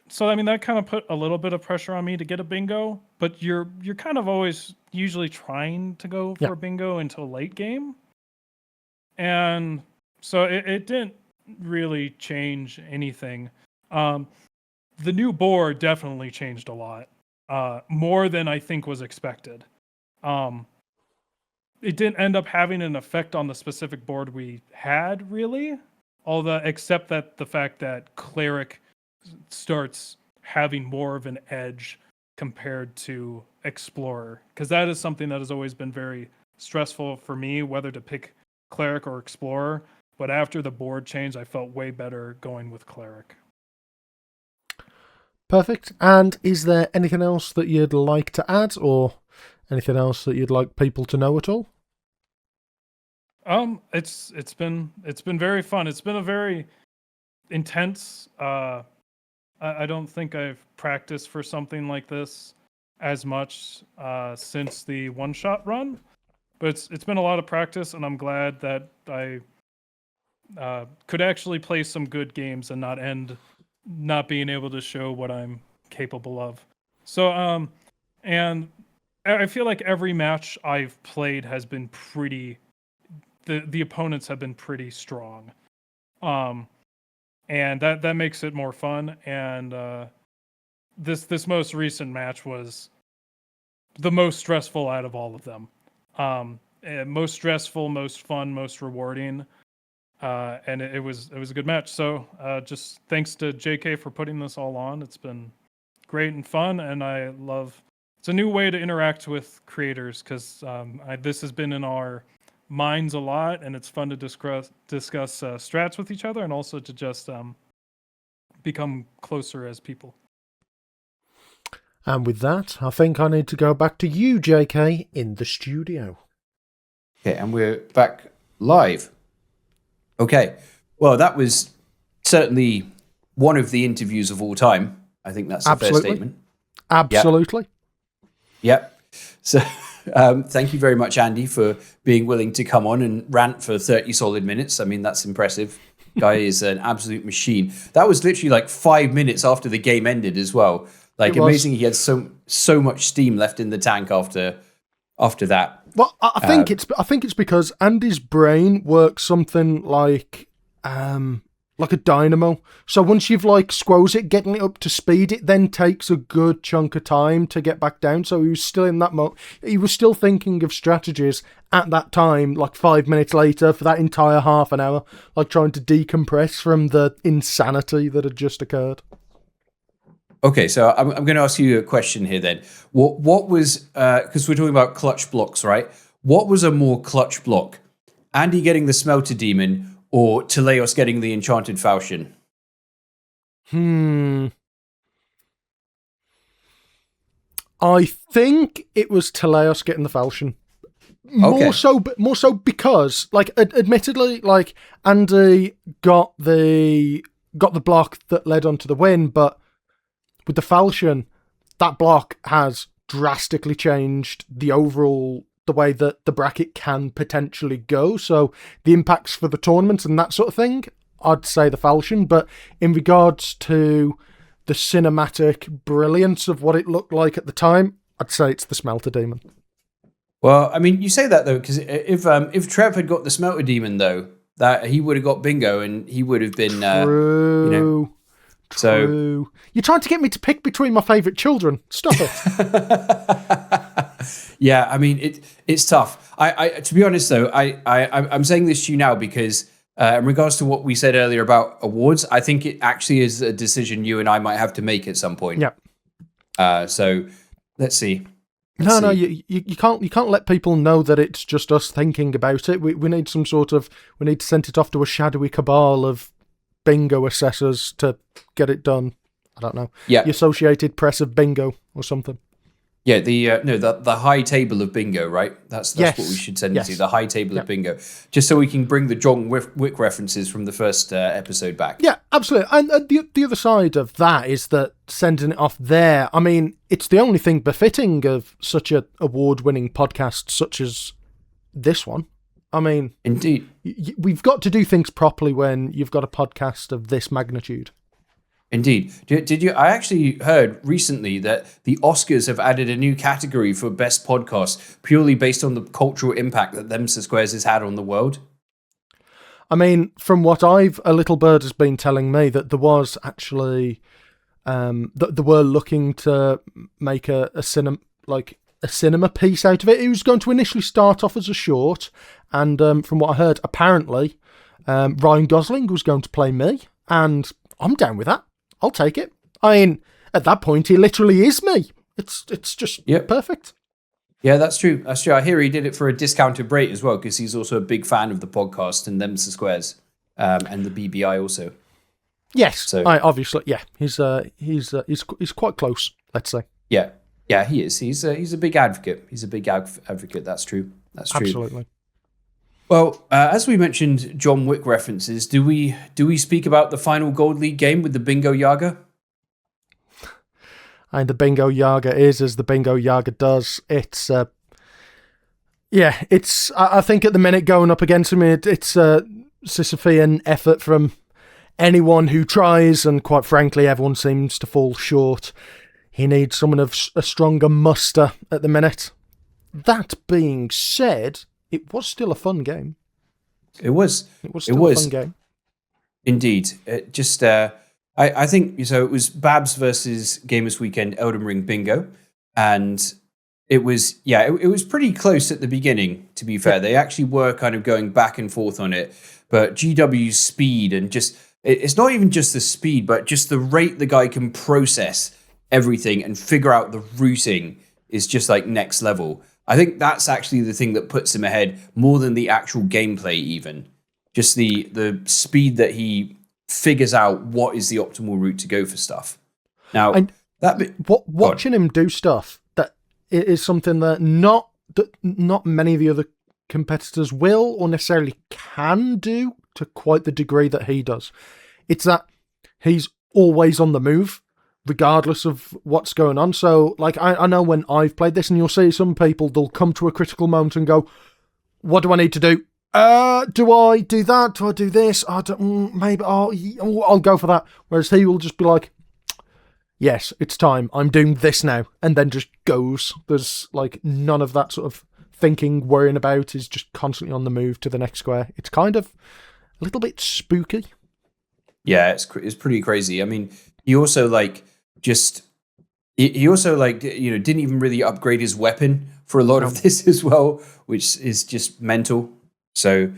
so I mean that kind of put a little bit of pressure on me to get a bingo, but you're kind of always usually trying to go for a bingo until late game. And so it didn't really change anything. The new board definitely changed a lot, more than I think was expected. It didn't end up having an effect on the specific board we had, really, except that the fact that Cleric starts having more of an edge compared to Explorer, because that is something that has always been very stressful for me, whether to pick Cleric or Explorer. But after the board change, I felt way better going with Cleric. Perfect. And is there anything else that you'd like to add, or anything else that you'd like people to know at all? It's been very fun. It's been a very intense. I don't think I've practiced for something like this as much since the one-shot run, but it's been a lot of practice, and I'm glad that I could actually play some good games and not being able to show what I'm capable of. So and I feel like every match I've played has been pretty. The opponents have been pretty strong, and that makes it more fun. And this most recent match was the most stressful out of all of them. Most stressful, most fun, most rewarding, and it was a good match. So just thanks to JK for putting this all on. It's been great and fun, and I love. It's a new way to interact with creators, because this has been in our minds a lot, and it's fun to discuss strats with each other, and also to just become closer as people. And with that, I think I need to go back to you, JK, in the studio. Okay, and we're back live. Okay, well, that was certainly one of the interviews of all time. I think that's a fair statement. Absolutely. Yep. So thank you very much, Andy, for being willing to come on and rant for 30 solid minutes. I mean, that's impressive. Guy is an absolute machine. That was literally like 5 minutes after the game ended as well. Like, amazing. He had so much steam left in the tank after that. Well, I think it's because Andy's brain works something like a dynamo. So once you've squoze it, getting it up to speed, it then takes a good chunk of time to get back down. So he was still in that mode. He was still thinking of strategies at that time, 5 minutes later, for that entire half an hour, trying to decompress from the insanity that had just occurred. Okay, so I'm going to ask you a question here then. What was, because we're talking about clutch blocks, right? What was a more clutch block? Andy getting the Smelter Demon, or Teleos getting the Enchanted Falchion? I think it was Teleos getting the Falchion. More so because, admittedly, Andy got the block that led onto the win, but with the Falchion, that block has drastically changed the way that the bracket can potentially go. So the impacts for the tournament and that sort of thing, I'd say the Falchion. But in regards to the cinematic brilliance of what it looked like at the time, I'd say it's the Smelter Demon. Well, I mean, you say that though, because if Trev had got the Smelter Demon though, that he would have got bingo and he would have been True. So you're trying to get me to pick between my favourite children. Stop it. Yeah, I mean it's tough. I to be honest though, I'm saying this to you now because in regards to what we said earlier about awards, I think it actually is a decision you and I might have to make at some point. Yeah. So let's see. No, you can't let people know that it's just us thinking about it. We need we need to send it off to a shadowy cabal of bingo assessors to get it done. I don't know. Yeah. The Associated Press of Bingo or something. Yeah, the high table of bingo, right? That's yes. what we should send it to, the high table of bingo, just so we can bring the John Wick references from the first episode back. Yeah, absolutely. And the other side of that is that sending it off there, I mean, it's the only thing befitting of such an award-winning podcast such as this one. I mean, indeed, we've got to do things properly when you've got a podcast of this magnitude. Indeed. Did you? I actually heard recently that the Oscars have added a new category for best podcast purely based on the cultural impact that Them's the Squares has had on the world. I mean, from what a little bird has been telling me, that there was actually that they were looking to make a cinema piece out of it. It was going to initially start off as a short, and from what I heard, apparently Ryan Gosling was going to play me, and I'm down with that. I'll take it. I mean, at that point, he literally is me. It's just perfect. Yeah, that's true. That's true. I hear he did it for a discounted rate as well, because he's also a big fan of the podcast and Them's the Squares, and the BBI also. Yes, So obviously, yeah, he's quite close. Let's say. Yeah, he is. He's a big advocate. He's a big advocate. That's true. That's true. Absolutely. Well, as we mentioned, John Wick references. Do we speak about the final Gold League game with the Bingo Yaga? And the Bingo Yaga is as the Bingo Yaga does. It's it's. I think at the minute going up against him, it's a Sisyphean effort from anyone who tries, and quite frankly, everyone seems to fall short. He needs someone of a stronger muster at the minute. That being said, it was still a fun game. It was. It was still a fun game. Indeed. It just, I think, so it was Babs versus Gamers Weekend Elden Ring Bingo. And it was, it was pretty close at the beginning, to be fair. They actually were kind of going back and forth on it. But GW's speed and just, it's not even just the speed, but just the rate the guy can process everything and figure out the routing is just like next level. I think that's actually the thing that puts him ahead more than the actual gameplay even. Just the speed that he figures out what is the optimal route to go for stuff. Now, watching him do stuff, that is something that not many of the other competitors will or necessarily can do to quite the degree that he does. It's that he's always on the move, regardless of what's going on. So, like, I know when I've played this, and you'll see some people, they'll come to a critical moment and go, what do I need to do? Do I do that? Do I do this? Maybe I'll go for that. Whereas he will just be like, yes, it's time. I'm doing this now. And then just goes. There's, like, none of that sort of thinking, worrying about. Is just constantly on the move to the next square. It's kind of a little bit spooky. Yeah, it's pretty crazy. I mean, he also, like, he also, like, you know, didn't even really upgrade his weapon for a lot of this as well, which is just mental. So,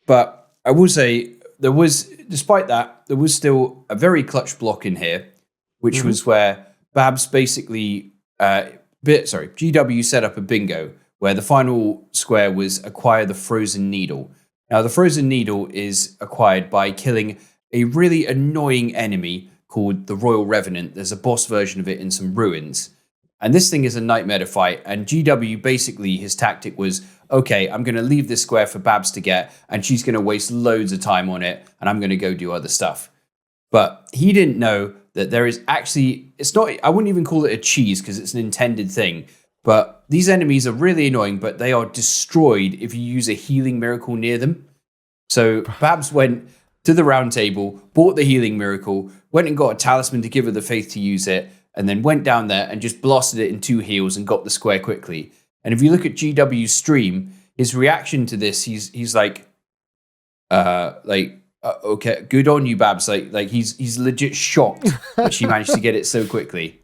but I will say despite that, there was still a very clutch block in here, which was where Babs basically, GW set up a bingo where the final square was acquire the frozen needle. Now, the frozen needle is acquired by killing a really annoying enemy called the Royal Revenant. There's a boss version of it in some ruins. And this thing is a nightmare to fight. And GW, basically, his tactic was, okay, I'm going to leave this square for Babs to get, and she's going to waste loads of time on it, and I'm going to go do other stuff. But he didn't know that there is actually, it's not, I wouldn't even call it a cheese because it's an intended thing. But these enemies are really annoying, but they are destroyed if you use a healing miracle near them. So Babs went to the round table, bought the healing miracle, went and got a talisman to give her the faith to use it, and then went down there and just blasted it in 2 heals and got the square quickly. And if you look at GW's stream, his reaction to this, he's like, okay, good on you, Babs. Like he's legit shocked that she managed to get it so quickly,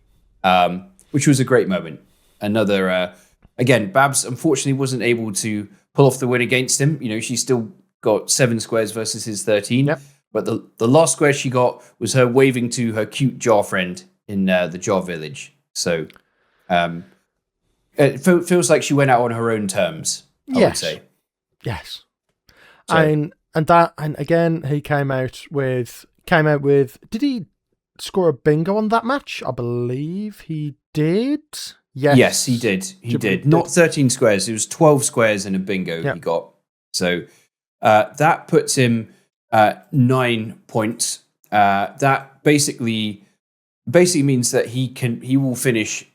which was a great moment. Another, again, Babs unfortunately wasn't able to pull off the win against him. You know, she still got 7 squares versus his 13. Yep. But the last square she got was her waving to her cute Jar friend in the Jar village. So it feels like she went out on her own terms, I would say. Yes. So, and again, he came out with, did he score a bingo on that match? I believe he did. Yes, he did. He did. Not 13 squares. It was 12 squares and a bingo he got. So that puts him 9 points. That basically means that he will finish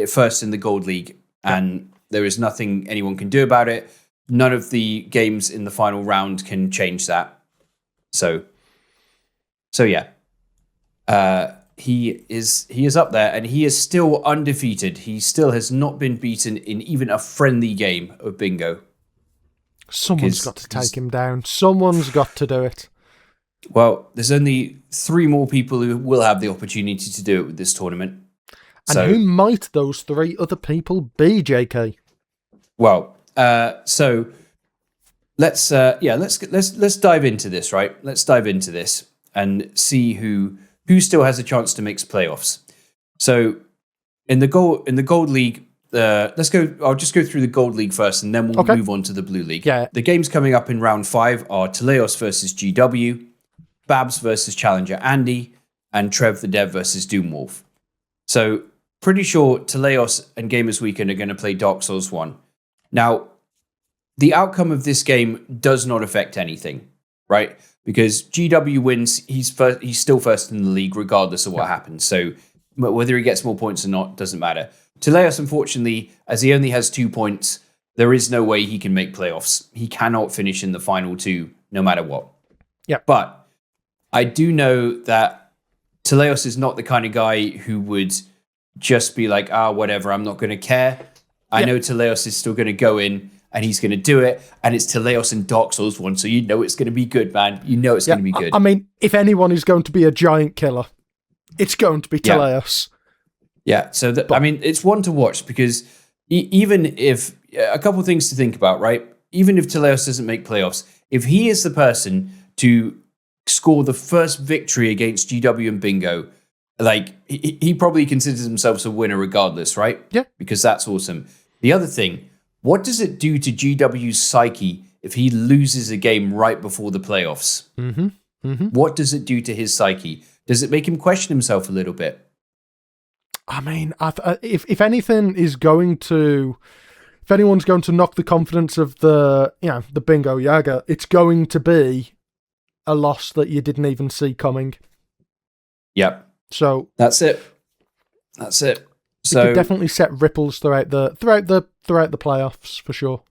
first in the Gold League, and there is nothing anyone can do about it. None of the games in the final round can change that. So yeah. he is up there, and he is still undefeated. He still has not been beaten in even a friendly game of bingo. Someone's got to take him down. Someone's got to do it. Well, there's only 3 more people who will have the opportunity to do it with this tournament. And who might those 3 other people be, JK? Well, so let's dive into this, right? Let's dive into this and see who still has a chance to make playoffs. So in the gold league, let's go. I'll just go through the gold league first, and then we'll move on to the blue league. Yeah. The games coming up in round 5 are Teleos versus GW, Babs versus Challenger Andy, and Trev the Dev versus Doomwolf. So pretty sure Teleos and Gamers Weekend are going to play Dark Souls 1. Now, the outcome of this game does not affect anything, right? Because GW wins, he's still first in the league regardless of what happens. So whether he gets more points or not doesn't matter. Teleos, unfortunately, as he only has 2 points, there is no way he can make playoffs. He cannot finish in the final 2 no matter what. Yeah. But I do know that Teleos is not the kind of guy who would just be like, whatever, I'm not going to care. I know Teleos is still going to go in and he's going to do it. And it's Teleos and Dark Souls 1, so you know it's going to be good, man. You know it's going to be good. I mean, if anyone is going to be a giant killer, it's going to be Teleos. Yeah, so I mean, it's one to watch because even if a couple of things to think about, right? Even if Teleos doesn't make playoffs, if he is the person to score the first victory against GW and Bingo, like he probably considers himself a winner regardless, right? Yeah, because that's awesome. The other thing, what does it do to GW's psyche if he loses a game right before the playoffs? What does it do to his psyche? Does it make him question himself a little bit? I mean, if anything is going to, if anyone's going to knock the confidence of the Bingo Yaga, it's going to be a loss that you didn't even see coming. Yep. So that's it. So it could definitely set ripples throughout the playoffs for sure.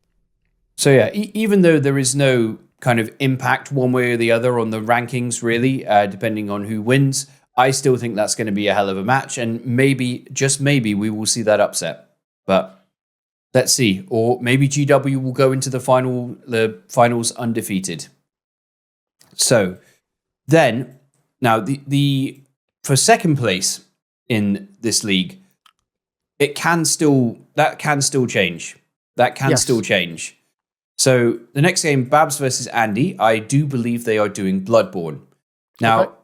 So yeah, even though there is no kind of impact one way or the other on the rankings, really, depending on who wins, I still think that's going to be a hell of a match, and maybe, just maybe, we will see that upset. But let's see. Or maybe GW will go into the finals undefeated. So then, now the for second place in this league, that can still change. That can still change. So the next game, Babs versus Andy, I do believe they are doing Bloodborne. Now,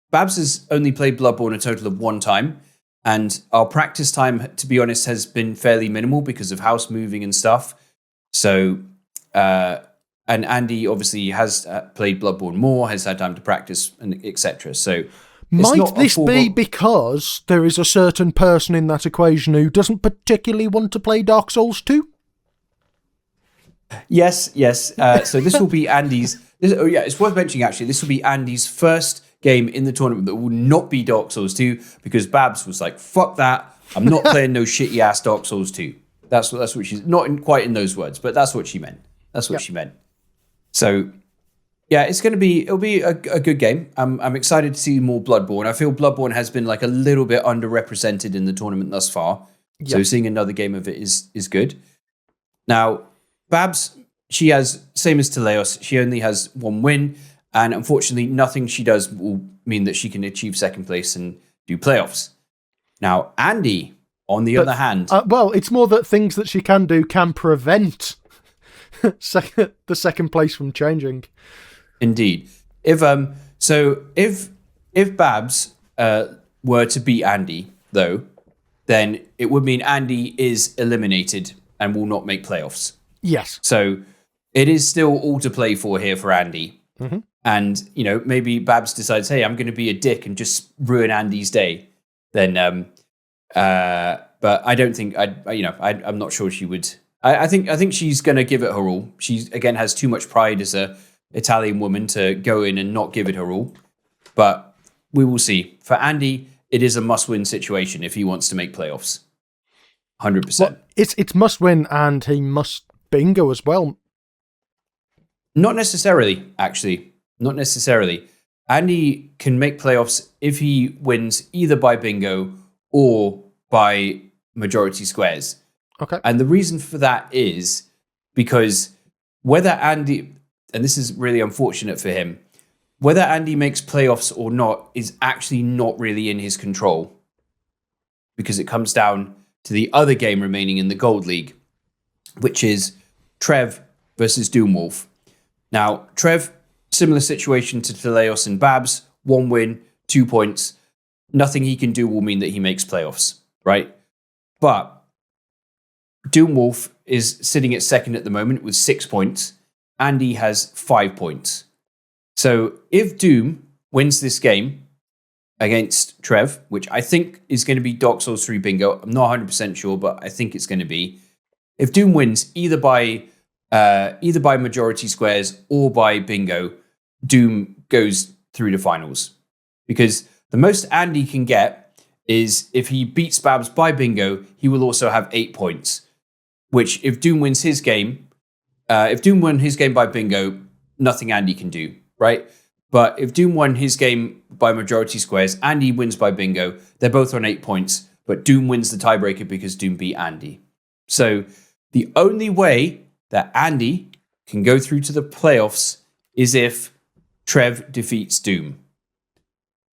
Babs has only played Bloodborne a total of 1 time, and our practice time, to be honest, has been fairly minimal because of house moving and stuff. So, and Andy obviously has played Bloodborne more, has had time to practice, and etc. So, might this be because there is a certain person in that equation who doesn't particularly want to play Dark Souls 2? Yes. So this will be Andy's. It's worth mentioning actually. This will be Andy's first game in the tournament that will not be Dark Souls 2 because Babs was like, "Fuck that! I'm not playing no shitty ass Dark Souls 2." That's what she's quite in those words, but that's what she meant. She meant. So yeah, it'll be a good game. I'm excited to see more Bloodborne. I feel Bloodborne has been like a little bit underrepresented in the tournament thus far. So seeing another game of it is good. Now, Babs, she has, same as Teleos, she only has 1 win, and unfortunately nothing she does will mean that she can achieve second place and do playoffs. Now, Andy, on the other hand... well, it's more that things that she can do can prevent the second place from changing. Indeed. If Babs were to beat Andy, though, then it would mean Andy is eliminated and will not make playoffs. Yes. So it is still all to play for here for Andy. Mm-hmm. And, maybe Babs decides, hey, I'm going to be a dick and just ruin Andy's day. Then, but I don't think, I'm not sure she would. I think she's going to give it her all. She, again, has too much pride as a Italian woman to go in and not give it her all. But we will see. For Andy, it is a must-win situation if he wants to make playoffs. 100%. Well, it's must-win, and he must bingo as well. Not necessarily, actually. Not necessarily. Andy can make playoffs if he wins either by bingo or by majority squares. Okay. And the reason for that is because whether Andy, and this is really unfortunate for him, whether Andy makes playoffs or not is actually not really in his control, because it comes down to the other game remaining in the Gold League, which is Trev versus Doomwolf. Now, Trev, similar situation to Teleos and Babs, 1 win, 2 points. Nothing he can do will mean that he makes playoffs, right? But Doomwolf is sitting at second at the moment with 6 points. Andy has 5 points. So if Doom wins this game against Trev, which I think is going to be Dark Souls 3 bingo, I'm not 100% sure, but I think it's going to be. If Doom wins either by majority squares or by bingo, Doom goes through the finals. Because the most Andy can get is if he beats Babs by bingo, he will also have 8 points. Which, if Doom wins his game, if Doom won his game by bingo, nothing Andy can do, right? But if Doom won his game by majority squares, Andy wins by bingo, they're both on 8 points, but Doom wins the tiebreaker because Doom beat Andy. So the only way that Andy can go through to the playoffs is if Trev defeats Doom.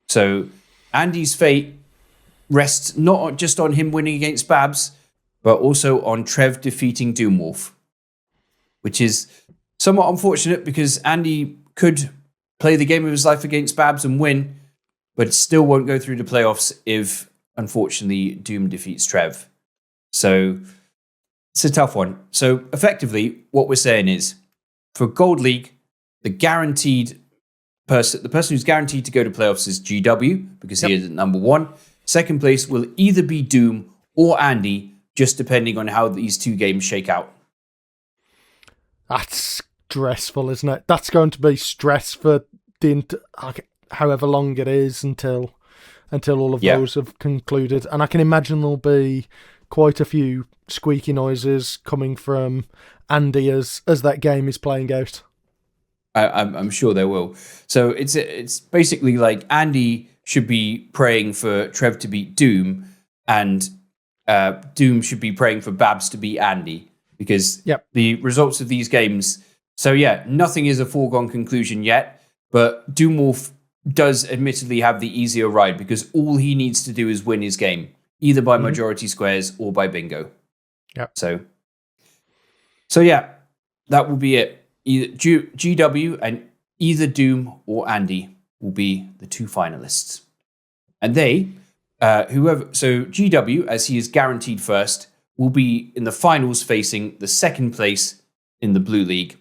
So Andy's fate rests not just on him winning against Babs, but also on Trev defeating Doomwolf, which is somewhat unfortunate because Andy could play the game of his life against Babs and win, but still won't go through the playoffs if, unfortunately, Doom defeats Trev. So it's a tough one. So effectively, what we're saying is, for Gold League, the person who's guaranteed to go to playoffs is GW, because he is at number 1. Second place will either be Doom or Andy, just depending on how these 2 games shake out. That's stressful, isn't it? That's going to be stress for however long it is until all of those have concluded. And I can imagine there'll be quite a few squeaky noises coming from Andy as that game is playing out. I'm sure there will. So it's basically like Andy should be praying for Trev to beat Doom, and Doom should be praying for Babs to beat Andy, because the results of these games. So nothing is a foregone conclusion yet, but Doomwolf does admittedly have the easier ride because all he needs to do is win his game, either by majority squares or by bingo. Yep. So that will be it. Either GW and either Doom or Andy will be the 2 finalists. And they, so GW, as he is guaranteed first, will be in the finals facing the second place in the Blue League.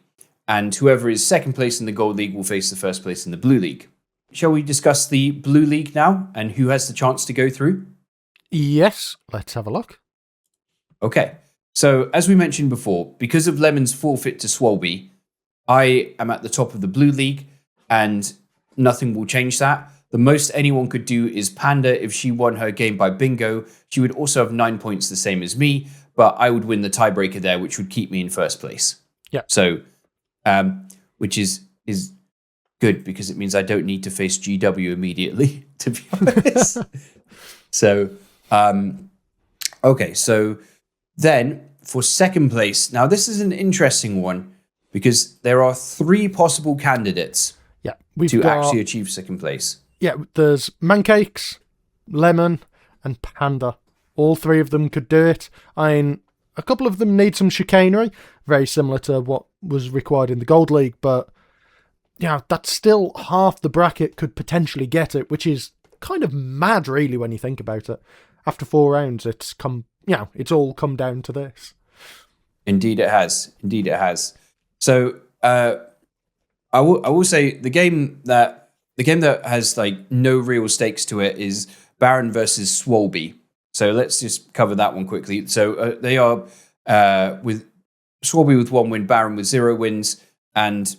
And whoever is second place in the Gold League will face the first place in the Blue League. Shall we discuss the Blue League now and who has the chance to go through? Yes, let's have a look. Okay, so as we mentioned before, because of Lemon's forfeit to Swolby, I am at the top of the Blue League, and nothing will change that. The most anyone could do is Panda. If she won her game by bingo, she would also have 9 points, the same as me, but I would win the tiebreaker there, which would keep me in first place. Yeah. So, which is good because it means I don't need to face GW immediately, to be honest. So, okay, so then for second place, now this is an interesting one because there are 3 possible candidates actually achieve second place. Yeah, there's Mancakes, Lemon, and Panda. All 3 of them could do it. I mean, a couple of them need some chicanery, very similar to what was required in the Gold League, but that's still half the bracket could potentially get it, which is kind of mad, really, when you think about it. After 4 rounds, it's all come down to this. Indeed, it has. Indeed, it has. So, I will say the game that has like no real stakes to it is Baron versus Swolby. So let's just cover that one quickly. So they are with Swolby with 1 win, Baron with 0 wins, and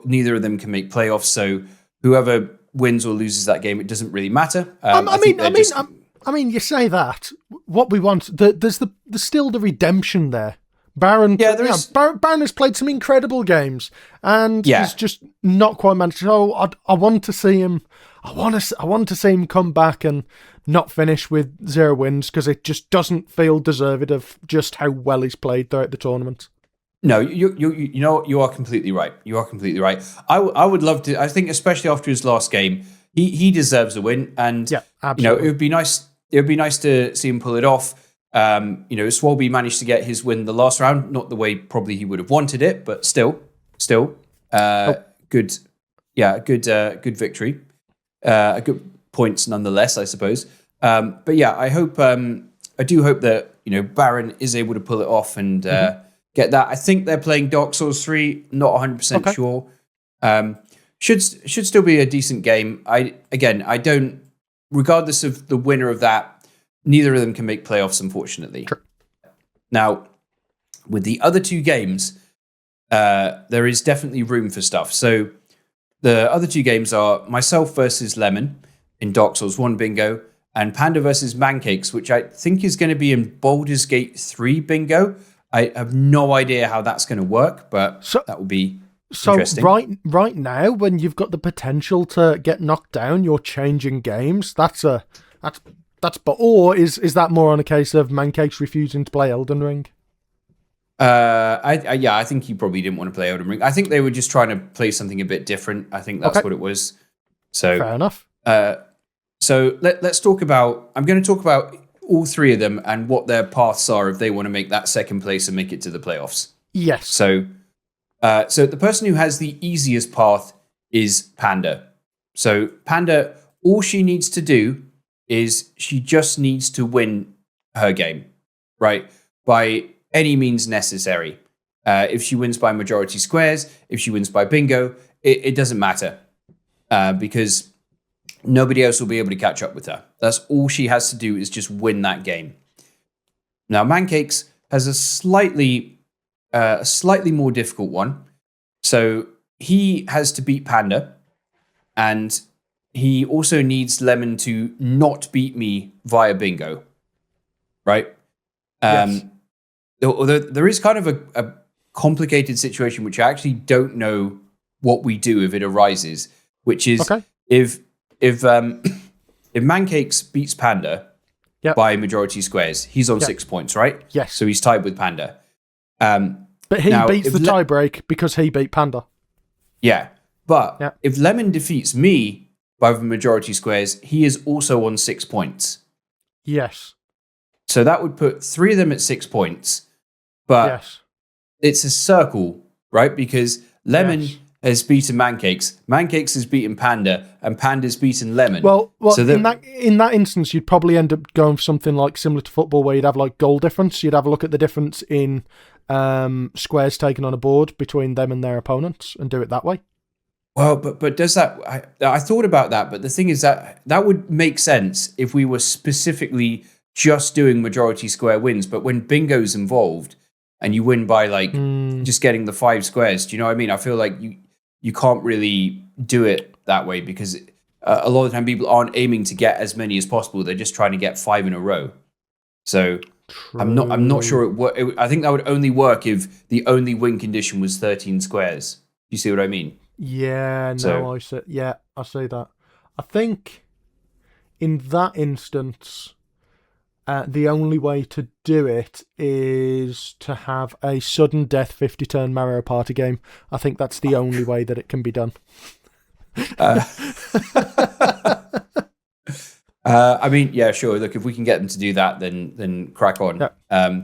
neither of them can make playoffs. So whoever wins or loses that game, it doesn't really matter. I mean, you say that. What we want, there's still the redemption there Baron, Yeah, there is- Baron has played some incredible games, and Yeah. he's just not quite managed. So I want to see him. I want to see him come back and not finish with 0 wins, because it just doesn't feel deserved of just how well he's played throughout the tournament. No, you know, you are completely right. You are completely right. I would love to. I think, especially after his last game, he deserves a win, and Yeah, you know, absolutely. it would be nice. It would be nice to see him pull it off. You know, Swalby managed to get his win the last round, not the way probably he would have wanted it, but still, good. Yeah, good victory. A good points nonetheless, I suppose. But yeah, I do hope that, you know, Baron is able to pull it off and get that. I think they're playing Dark Souls 3, not 100% sure. Should still be a decent game. I don't, regardless of the winner of that, neither of them can make playoffs, unfortunately. Sure. Now, with the other 2 games, there is definitely room for stuff. So the other 2 games are myself versus Lemon in Dark Souls 1 Bingo, and Panda versus Mancakes, which I think is going to be in Baldur's Gate 3 Bingo. I have no idea how that's going to work, but that will be interesting. Right now, when you've got the potential to get knocked down, you're changing games. Or is that more on a case of Mancakes refusing to play Elden Ring? I think he probably didn't want to play Elden Ring. I think they were just trying to play something a bit different. I think that's what it was. So fair enough. So let's talk about. I'm going to talk about all 3 of them and what their paths are if they want to make that second place and make it to the playoffs. Yes. So the person who has the easiest path is Panda. So Panda, all she needs to do is she just needs to win her game, right? By any means necessary. If she wins by majority squares, if she wins by bingo, it doesn't matter, because nobody else will be able to catch up with her. That's all she has to do, is just win that game. Now, Mancakes has a slightly more difficult one. So he has to beat Panda, and he also needs Lemon to not beat me via bingo, right? Yes. Although there is kind of a complicated situation, which I actually don't know what we do if it arises, which is if Mancakes beats Panda by majority squares, he's on 6 points, right? Yes. So he's tied with Panda. But he beats the tiebreak because he beat Panda. Yeah. But if Lemon defeats me by the majority squares, he is also on 6 points. Yes. So that would put 3 of them at 6 points. But it's a circle, right? Because Lemon has beaten Mancakes, Mancakes has beaten Panda, and Panda's beaten Lemon. Well, so in that instance, you'd probably end up going for something like similar to football, where you'd have like goal difference. You'd have a look at the difference in squares taken on a board between them and their opponents, and do it that way. Well, but does that? I thought about that, but the thing is that would make sense if we were specifically just doing majority square wins. But when bingo's involved, and you win by like just getting the 5 squares, do you know what I mean? I feel like you can't really do it that way, because a lot of the time people aren't aiming to get as many as possible. They're just trying to get 5 in a row. So I'm not sure I think that would only work if the only win condition was 13 squares. Do you see what I mean? Yeah, I see. Yeah, I see that. I think in that instance, the only way to do it is to have a sudden death 50-turn Mario Party game. I think that's the only way that it can be done. I mean, yeah, sure. Look, if we can get them to do that, then crack on. Yeah.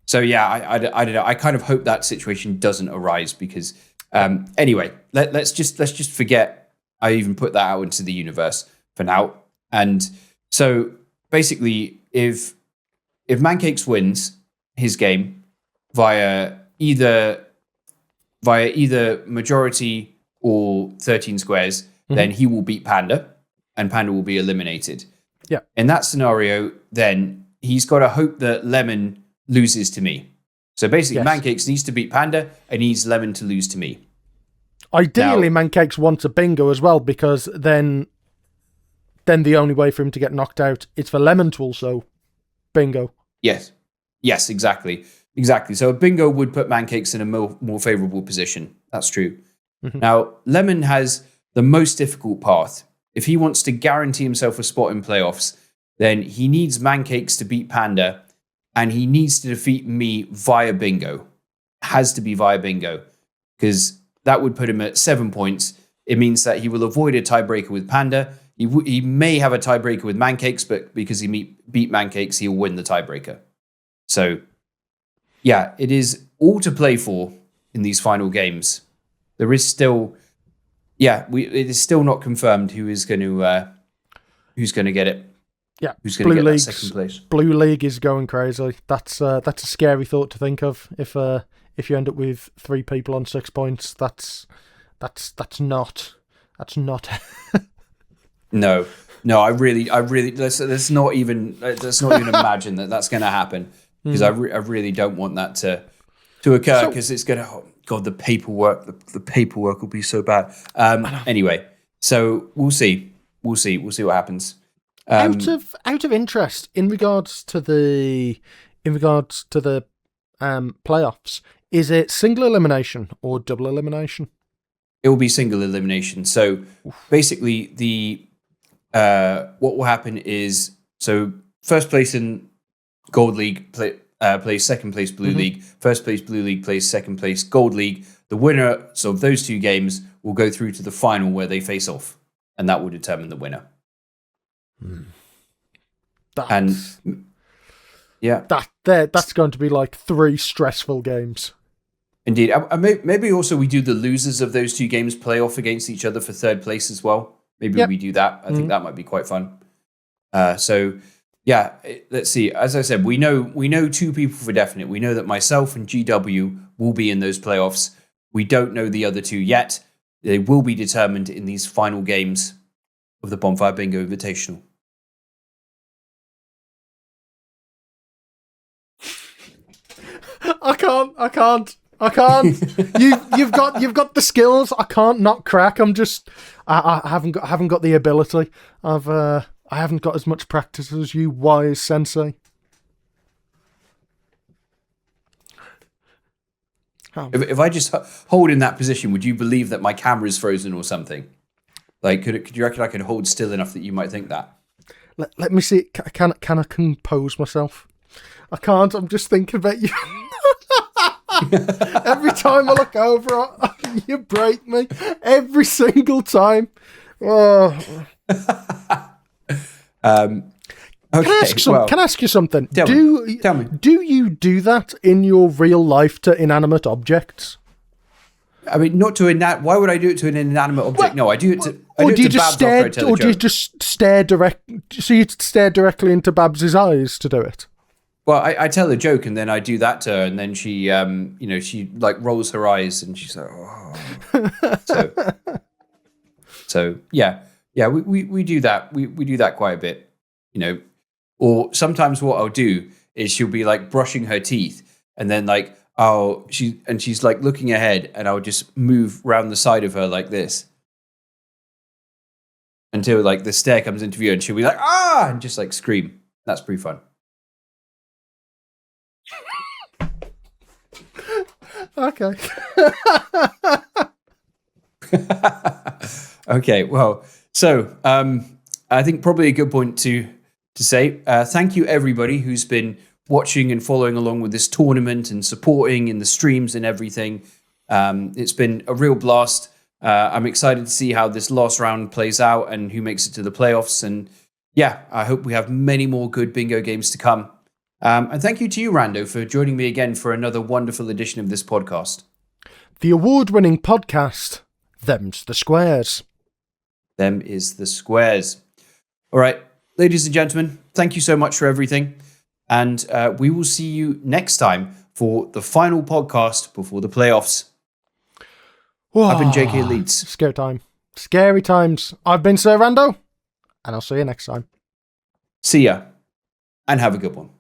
So yeah, I don't know. I kind of hope that situation doesn't arise, because anyway, let's just forget I even put that out into the universe for now. And so basically, if Mancakes wins his game via either majority or 13 squares, then he will beat Panda, and Panda will be eliminated. Yeah. In that scenario, then he's got to hope that Lemon loses to me. So basically, Mancakes needs to beat Panda and needs Lemon to lose to me. Ideally, Mancakes wants a bingo as well, because then the only way for him to get knocked out is for Lemon to also bingo. Yes, exactly. Exactly. So a bingo would put Mancakes in a more favorable position. That's true. Mhm. Now, Lemon has the most difficult path. If he wants to guarantee himself a spot in playoffs, then he needs Mancakes to beat Panda, and he needs to defeat me via bingo. Has to be via bingo, because that would put him at 7 points. It means that he will avoid a tiebreaker with Panda. He may have a tiebreaker with Mancakes, but because he beat Mancakes, he'll win the tiebreaker. So, yeah, it is all to play for in these final games. There is still, it is still not confirmed who's going to get it. Yeah, who's going to get that second place? Blue League is going crazy. That's a scary thought to think of. If you end up with 3 people on 6 points, that's not. No. I really let's not even imagine that's going to happen, because I really don't want that to occur, because it's going to. Oh God, the paperwork will be so bad. Anyway, so we'll see what happens. Out of interest, in regards to the playoffs, is it single elimination or double elimination? It will be single elimination. So basically, what will happen is, so first place in Gold League plays second place Blue League. First place Blue League plays second place Gold League. The winner of those 2 games will go through to the final where they face off, and that will determine the winner. That's going to be like 3 stressful games. Indeed. Maybe also we do the losers of those 2 games play off against each other for third place as well. Maybe we do that. I think that might be quite fun. So yeah, let's see. As I said, we know 2 people for definite. We know that myself and GW will be in those playoffs. We don't know the other 2 yet. They will be determined in these final games of the Bonfire Bingo Invitational. I can't. You've got the skills. I can't not crack. I haven't got the ability. I haven't got as much practice as you, wise sensei. If I just hold in that position, would you believe that my camera is frozen or something? Like, could you reckon I could hold still enough that you might think that? Let me see. Can I compose myself? I can't. I'm just thinking about you. Every time I look over, you break me. Every single time. Oh. Okay, can I ask you something? Tell me. Do you do that in your real life to inanimate objects? I mean, not to why would I do it to an inanimate object? No, I do it to. Or do you just stare So you stare directly into Babs's eyes to do it? Well, I tell a joke and then I do that to her, and then she, she like rolls her eyes and she's like, oh. So yeah, we do that. We do that quite a bit, Or sometimes what I'll do is she'll be like brushing her teeth, and then like she's like looking ahead, and I'll just move round the side of her like this until like the stare comes into view, and she'll be like, ah, and just like scream. That's pretty fun. Okay. Okay. Well, so I think probably a good point to say thank you everybody who's been watching and following along with this tournament and supporting in the streams and everything. It's been a real blast. I'm excited to see how this last round plays out and who makes it to the playoffs. And yeah, I hope we have many more good bingo games to come. And thank you to you, Rando, for joining me again for another wonderful edition of this podcast. The award-winning podcast, Them's the Squares. Them is the Squares. All right, ladies and gentlemen, thank you so much for everything. And we will see you next time for the final podcast before the playoffs. I've been JK Leeds. Scary time. Scary times. I've been Sir Rando, and I'll see you next time. See ya, and have a good one.